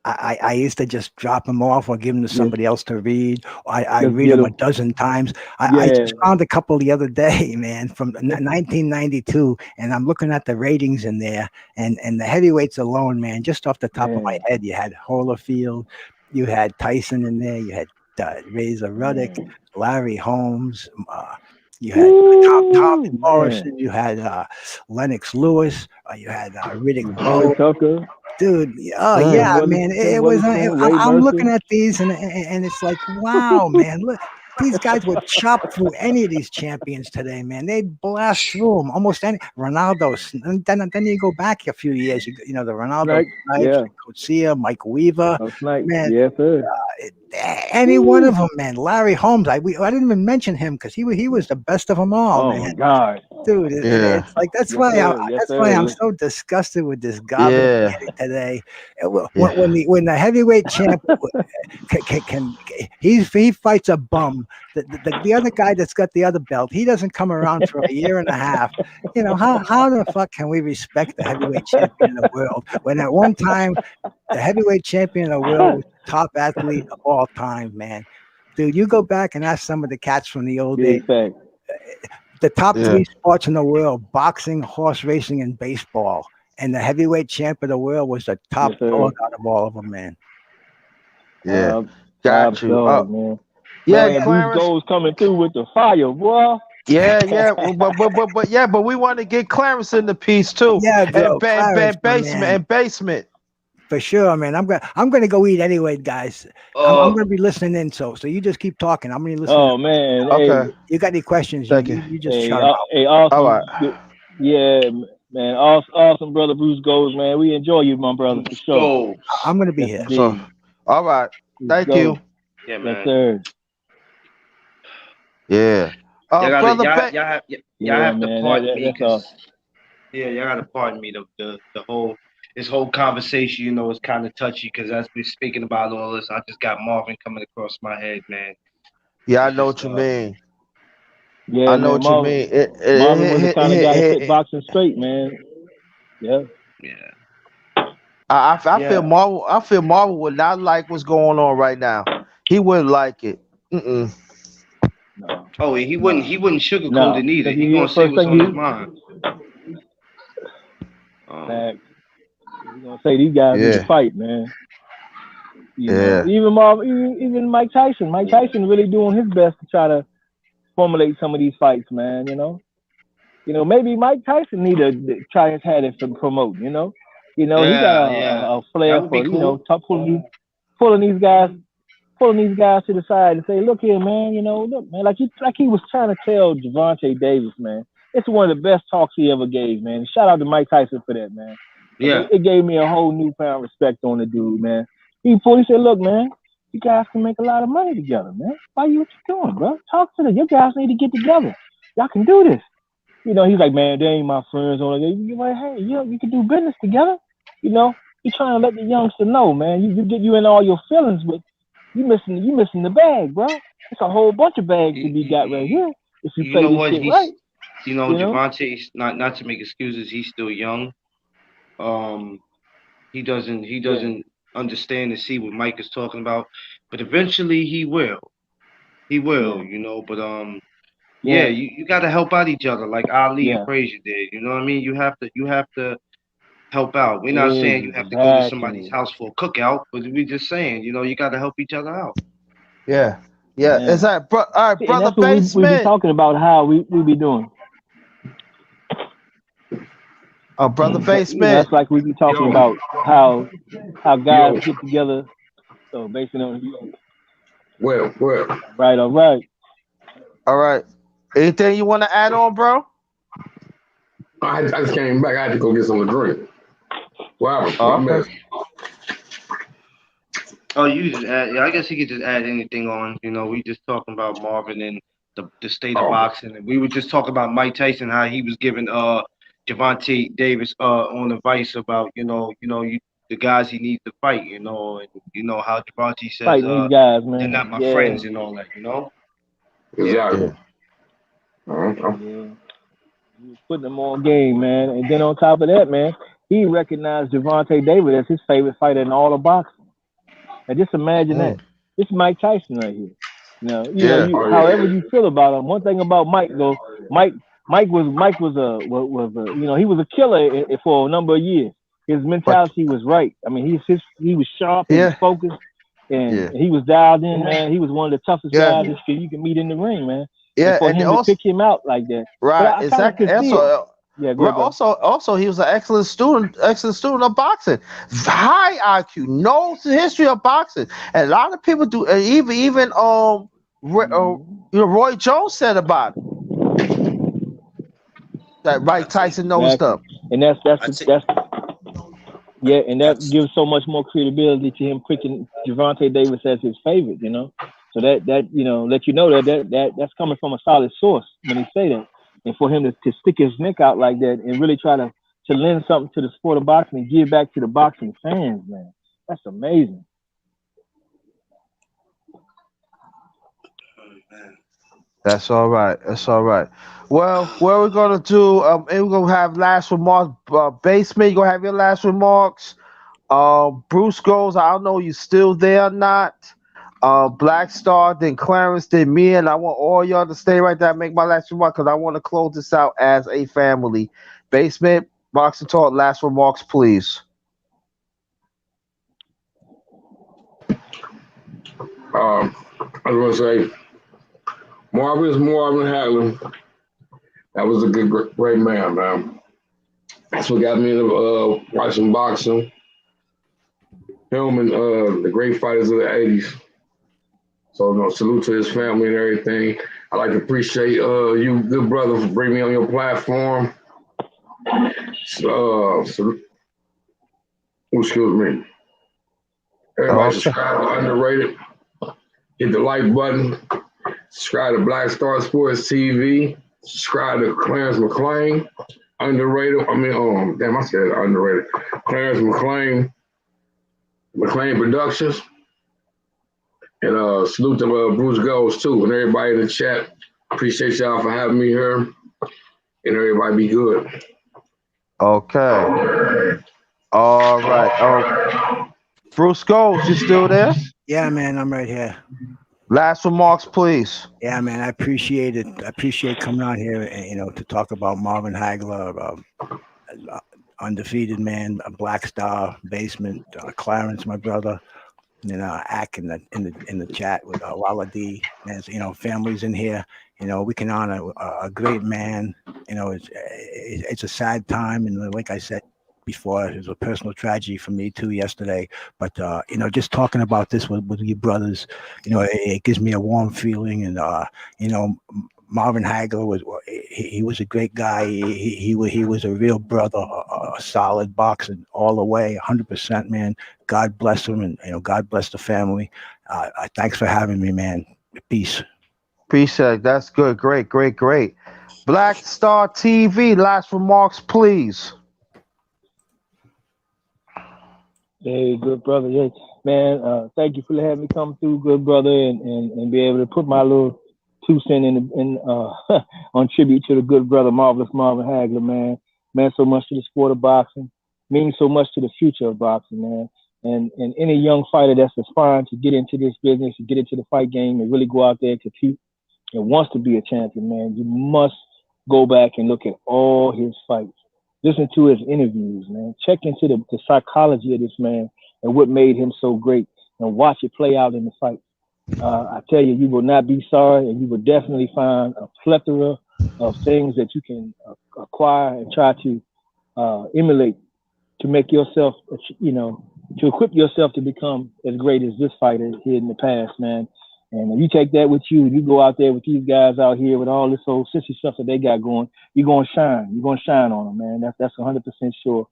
I used to just drop them off or give them to Yes. somebody else to read. I Just read get them a 'em. dozen times. I Yeah. just found a couple the other day, man, from 1992, and I'm looking at the ratings in there, and the heavyweights alone, man, just off the top of my Man. head, you had Holyfield, you had Tyson in there, you had Razor Ruddock, Man. Larry Holmes, you had Tommy Woo, Morrison, man. you had Lennox Lewis, you had Riddick Johnny Bowe. Tucker, Dude, oh Mm. yeah, Tim man, it was. Weatherspoon, Ray I'm looking Mercer. at these, and it's like, wow, man, look, these guys would chop through any of these champions today, man. They'd blast through them almost any. Ronaldo, and then you go back a few years, you know, the Ronaldo Right? Snipes, Yeah. Coetzee, Mike Weaver, Oh, Snipe. man. Yes, sir. Any one Woo. of them, man. Larry Holmes, I didn't even mention him because he was the best of them all, Oh man. my God. Dude, Yeah, it's like that's Yes, why sir. Yes, that's why I'm sir. so disgusted with this garbage we're yeah, getting today. yeah, When the heavyweight champ he fights a bum, the other guy that's got the other belt, he doesn't come around for a year and a half. You know, how the fuck can we respect the heavyweight champion of the world when at one time the heavyweight champion of the world was the top athlete of all time, man? Dude, you go back and ask some of the cats from the old days. Big fact. The top yeah, 3 sports in the world: boxing, horse racing, and baseball. And the heavyweight champ of the world was the top Yes, sir. dog out of all of them, man. yeah. Top Got you. dog, man. Yeah, Man, Bruce Clarence. Gold's coming through with the fire, boy. Yeah. But we want to get Clarence in the piece too, Yeah, and bro, Clarence, my basement man, and basement. for sure, man. I'm gonna go eat anyway, guys. I'm gonna be listening in, so you just keep talking. I'm gonna listen. Oh man, Okay, hey, You got any questions? thank you. You just hey, shut them out. hey, All awesome. right. Good. Yeah, man, awesome, brother Bruce Gold, man. We enjoy you, my brother, for sure. Goals. I'm gonna be Yes, here. So, indeed. all right. Bruce Thank Gold. you. Yeah, Yes, man. sir. Yeah. Y'all gotta, Brother y'all, Ba- y'all have, y'all Yeah, have to man. pardon me That's all. because y'all gotta pardon me. The whole this whole conversation, is kind of touchy because as we're speaking about all this, I just got Marvin coming across my head, man. Yeah, I It's know just what you mean. Yeah, I know man. what you mean. Marvin was the kind of guy that put boxing straight, man. Yeah. yeah, I yeah. feel Marvel would not like what's going on right now. He wouldn't like it. Mm-mm. No. Oh, and he No. wouldn't sugarcoat No. it either. Because He the gonna say first what's thing on his you mind. He's gonna say these guys need to Yeah. fight, man. Yeah. Even Marvin, even Mike Tyson. Mike Tyson really doing his best to try to formulate some of these fights, man. Maybe Mike Tyson need to try his hand at some promote. He got Yeah. a That flair would for be cool. pulling these guys pulling these guys to the side and say, look here, man, look, man, like he was trying to tell Gervonta Davis, man. It's one of the best talks he ever gave, man. Shout out to Mike Tyson for that, man. Yeah. It gave me a whole newfound respect on the dude, man. He said, look, man, you guys can make a lot of money together, man. What you doing, bro? Talk to them. You guys need to get together. Y'all can do this. He's like, man, they ain't my friends. You're like, hey, you can do business together. He's trying to let the youngster know, man. You get you in all your feelings, but you missing the bag, bro. It's a whole bunch of bags to be got right here if you play this shit right. Gervonta's not to make excuses. He's still young. He doesn't understand and see what Mike is talking about, but eventually he will. He will, But you got to help out each other like Ali and Frazier did. You know what I mean? You have to help out. We're not saying you have to go to somebody's house for a cookout, but we're just saying, you got to help each other out. Yeah. Is that all right, See, brother? And that's what we be talking about how we be doing. Oh, brother Basement. That's like we be talking about how guys get together. So based on Well. Right, all right. All right. Anything you want to add on, bro? I just came back. I had to go get some to drink. Wow. Okay. Oh, you just add. Yeah, I guess he could just add anything on. We just talking about Marvin and the state of boxing, and we were just talking about Mike Tyson, how he was giving Gervonta Davis on advice about the guys he needs to fight, and how Gervonta says fighting these guys, man. They're not my friends and all that, Exactly. Yeah. He was putting them on game, man. And then on top of that, man, he recognized Gervonta Davis as his favorite fighter in all of boxing. Now just imagine that. This is Mike Tyson right here. However you feel about him. One thing about Mike, though, Mike was he was a killer for a number of years. His mentality was right. I mean, he was sharp and focused, and he was dialed in, man. He was one of the toughest guys you can meet in the ring, man. Yeah, and for him to pick him out like that, right? Exactly. Also, he was an excellent student of boxing. High IQ, knows the history of boxing, and a lot of people do. Even Roy Jones said about it that Mike Tyson knows stuff, and that's and that gives so much more credibility to him picking Gervonta Davis as his favorite. So that let you know that's coming from a solid source when he say that. And for him to stick his neck out like that and really try to lend something to the sport of boxing and give back to the boxing fans, man, that's amazing. That's all right. Well, what we're gonna do? We're gonna have last remarks. Basement, you gonna have your last remarks. Bruce goes. I don't know you still there or not. Black Star, then Clarence, then me, and I want all y'all to stay right there and make my last remark because I want to close this out as a family. Basement, Boxing Talk, last remarks, please. I was gonna say, Marvin Hagler. That was a great man, man. That's what got me into watching boxing. Him and the great fighters of the '80s. So, salute to his family and everything. I'd like to appreciate you, good brother, for bringing me on your platform. Excuse me. Everybody subscribe to Underrated. Hit the like button. Subscribe to Black Star Sports TV. Subscribe to Clarence McClain. Underrated. I said Underrated. Clarence McClain Productions. And salute to Bruce Goes too, and everybody in the chat. Appreciate y'all for having me here. And everybody be good. Okay. All right. Bruce Goes, you still there? Yeah, man, I'm right here. Last remarks, please. Yeah, man, I appreciate it. I appreciate coming out here and to talk about Marvin Hagler, undefeated man, a Black Star, Basement, Clarence, my brother. Ack in the chat with Waladi, and families in here. We can honor a great man. It's a sad time, and like I said, before. It was a personal tragedy for me too yesterday. But just talking about this with you brothers, it gives me a warm feeling. And Marvin Hagler he was a great guy. He was a real brother, a solid boxer all the way, 100%, man. God bless him, and God bless the family. Thanks for having me, man. Peace. Appreciate it. That's good. Great, great, great. Black Star TV, last remarks, please. Hey, good brother. Yes, man. Thank you for having me come through, good brother, and be able to put my little 2 cents in on tribute to the good brother, marvelous Marvin Hagler, man. Man, so much to the sport of boxing, means so much to the future of boxing, man. And any young fighter that's aspiring to get into this business, to get into the fight game, and really go out there and compete, and wants to be a champion, man, you must go back and look at all his fights. Listen to his interviews, man. Check into the psychology of this man and what made him so great, and watch it play out in the fight. I tell you, you will not be sorry, and you will definitely find a plethora of things that you can acquire and try to emulate to make yourself, to equip yourself to become as great as this fighter did in the past, man. And if you take that with you, and you go out there with these guys out here with all this old sissy stuff that they got going, you're gonna shine. You're gonna shine on them, man. That's 100% sure.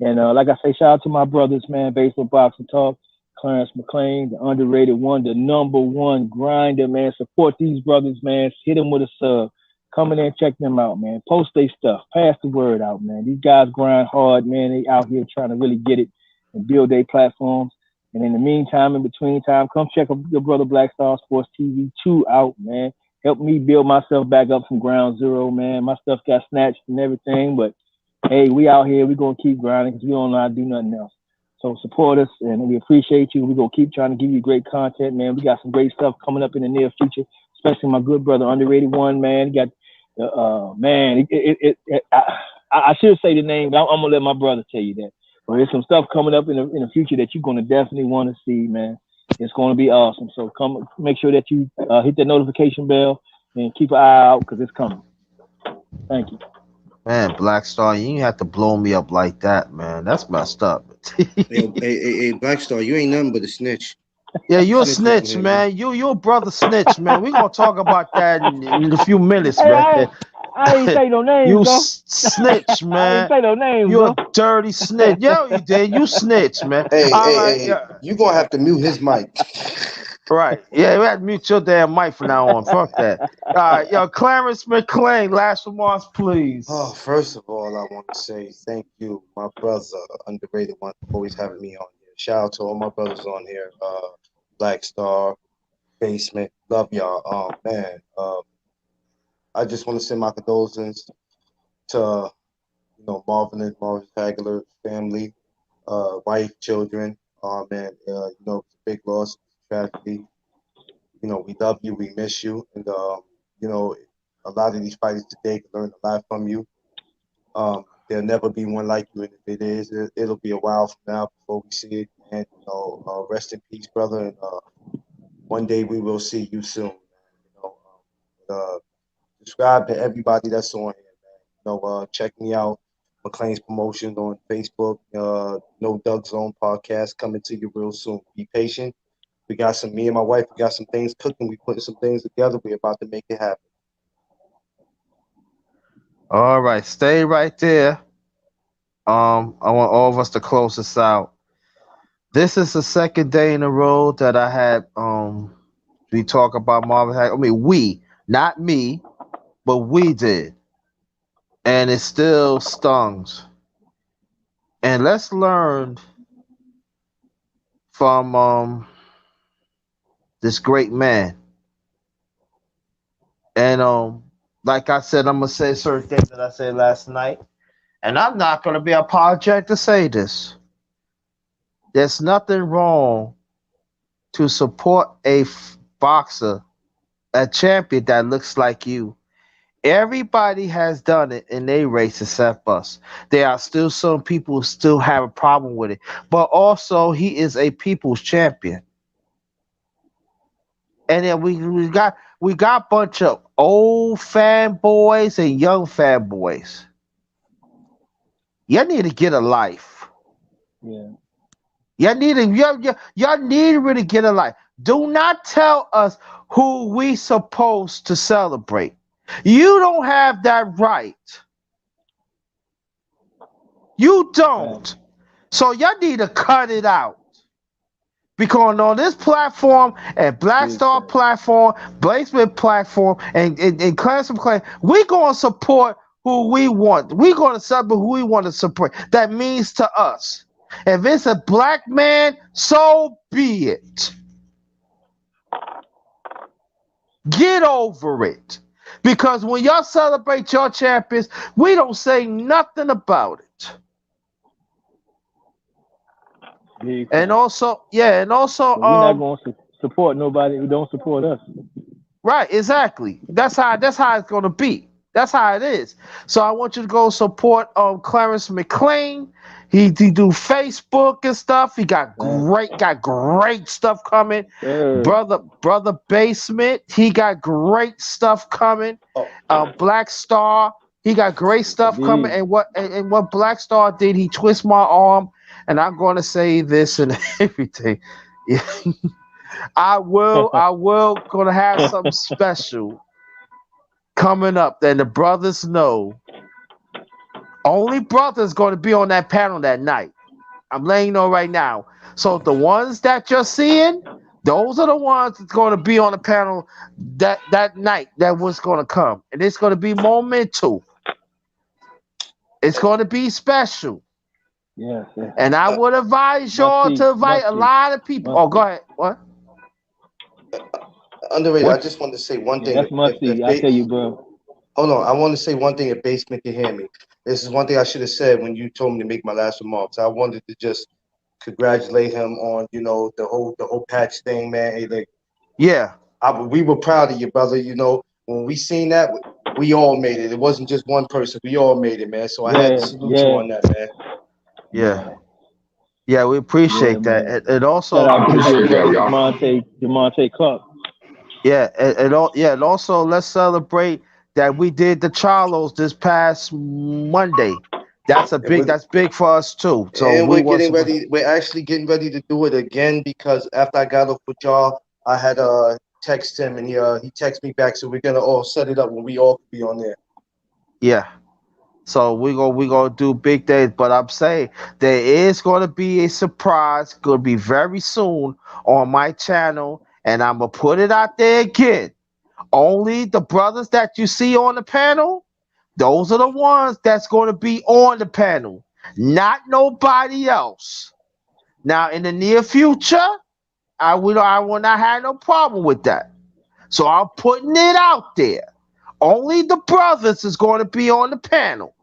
And like I say, shout out to my brothers, man. Basement Boxing Talk, Clarence McLean, the underrated one, the number one grinder, man. Support these brothers, man. Hit them with a sub. Come in there and check them out, man. Post their stuff. Pass the word out, man. These guys grind hard, man. They out here trying to really get it and build their platforms. And in the meantime, in between time, come check up your brother Black Star Sports TV 2 out, man. Help me build myself back up from ground zero, man. My stuff got snatched and everything, but hey, we out here. We're going to keep grinding because we don't know how to do nothing else. So support us, and we appreciate you. We're going to keep trying to give you great content, man. We got some great stuff coming up in the near future, especially my good brother, Underrated One, man. He got, man, I should say the name, but I'm going to let my brother tell you that. But there's some stuff coming up in the future that you're going to definitely want to see, man. It's going to be awesome. So come make sure that you hit that notification bell and keep an eye out because it's coming. Thank you. Man, Black Star, you ain't have to blow me up like that, man. That's messed up. hey, Black Star, you ain't nothing but a snitch. Yeah, you're a snitch, man. You're a brother snitch, man. We're gonna talk about that in a few minutes, man. I ain't say no names, you though. snitch, man. I ain't say no names, You're though. a dirty snitch. Yo, you did. You snitch, man. Hey, you gonna have to mute his mic. Right. Yeah, we have to mute your damn mic from now on. Fuck that. All right, yo, Clarence McLean, last remarks, please. Oh, first of all, I want to say thank you, my brother, Underrated One, for always having me on here. Shout out to all my brothers on here. Black Star, Basement, love y'all. Man, I just want to send my condolences to Marvin and Marvin Hagler family, wife, children. Man, it's a big loss, tragedy. We love you, we miss you, and a lot of these fighters today can learn a lot from you. There'll never be one like you, and if it is, it'll be a while from now before we see it. And rest in peace, brother. And one day we will see you soon. Subscribe to everybody that's on here, man. Check me out, McLean's Promotions on Facebook. No Doug Zone podcast coming to you real soon. Be patient. Me and my wife, we got some things cooking. We putting some things together. We're about to make it happen. All right, stay right there. I want all of us to close this out. This is the second day in a row that I had we talk about Marvin Hagler. I mean, we, not me, but we did. And it still stungs. And let's learn from this great man. And like I said, I'm gonna say certain things that I said last night. And I'm not gonna be apologetic to say this. There's nothing wrong to support a boxer, a champion that looks like you. Everybody has done it in their race except us. There are still some people who still have a problem with it. But also, he is a people's champion. And then we got a bunch of old fanboys and young fanboys. You need to get a life. Yeah. Y'all need to really get a life. Do not tell us who we supposed to celebrate. You don't have that right. You don't. So y'all need to cut it out. Because on this platform and Black Star platform, Blazement platform, and Class of Clan, we're going to support who we want. We're going to support who we want to support. That means to us. If it's a black man, so be it. Get over it. Because when y'all celebrate your champions, we don't say nothing about it. And also, we're not going to support nobody who don't support us. Right, exactly. That's how it's gonna be. That's how it is. So I want you to go support Clarence McLean. He do Facebook and stuff. He got great stuff coming. Brother Basement, he got great stuff coming. Black Star, he got great stuff coming. And what Black Star did, he twist my arm. And I'm going to say this and everything. Yeah. I will going to have something special coming up that the brothers know. Only brothers going to be on that panel that night. I'm letting you know right now. So the ones that you're seeing, those are the ones that's going to be on the panel that night that was going to come. And it's going to be monumental. It's going to be special. Yes. And I would advise y'all to invite a lot of people. Oh, go ahead. What? Underrated. I just want to say one thing. That's must-see. I tell you, bro. Hold on. I want to say one thing if Basement can hear me. This is one thing I should have said when you told me to make my last remarks. I wanted to just congratulate him on, the whole patch thing, man. Hey, like, yeah. We were proud of you, brother. When we seen that, we all made it. It wasn't just one person. We all made it, man. So I had to salute you on that, man. Yeah. Yeah, we appreciate that. And also Demonte Clark. Yeah, and also let's celebrate that we did the Charlos this past Monday. That's big for us too. So and we're getting ready. We're actually getting ready to do it again because after I got off with y'all, I had text him and he texted me back. So we're gonna all set it up when we all be on there. Yeah. So we gonna do big days, but I'm saying there is gonna be a surprise, gonna be very soon on my channel, and I'm gonna put it out there again. Only the brothers that you see on the panel, those are the ones that's gonna be on the panel, not nobody else. Now in the near future, I will not have no problem with that. So I'm putting it out there. Only the brothers is going to be on the panel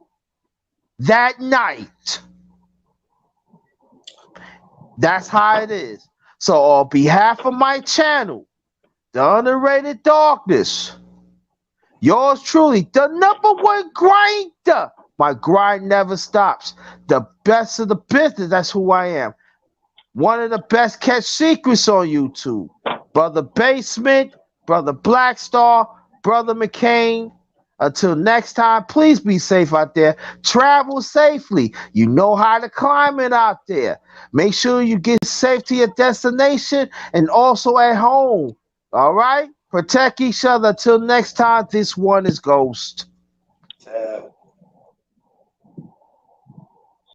that night. That's how it is. So on behalf of my channel, The Underrated Darkness, yours truly, the #1 grinder. My grind never stops. The best of the business. That's who I am. One of the best kept secrets on YouTube. Brother Basement, Brother Black Star, Brother McCain. Until next time, please be safe out there. Travel safely. You know how to climb it out there. Make sure you get safe to your destination and also at home. All right? Protect each other. Until next time, this one is Ghost.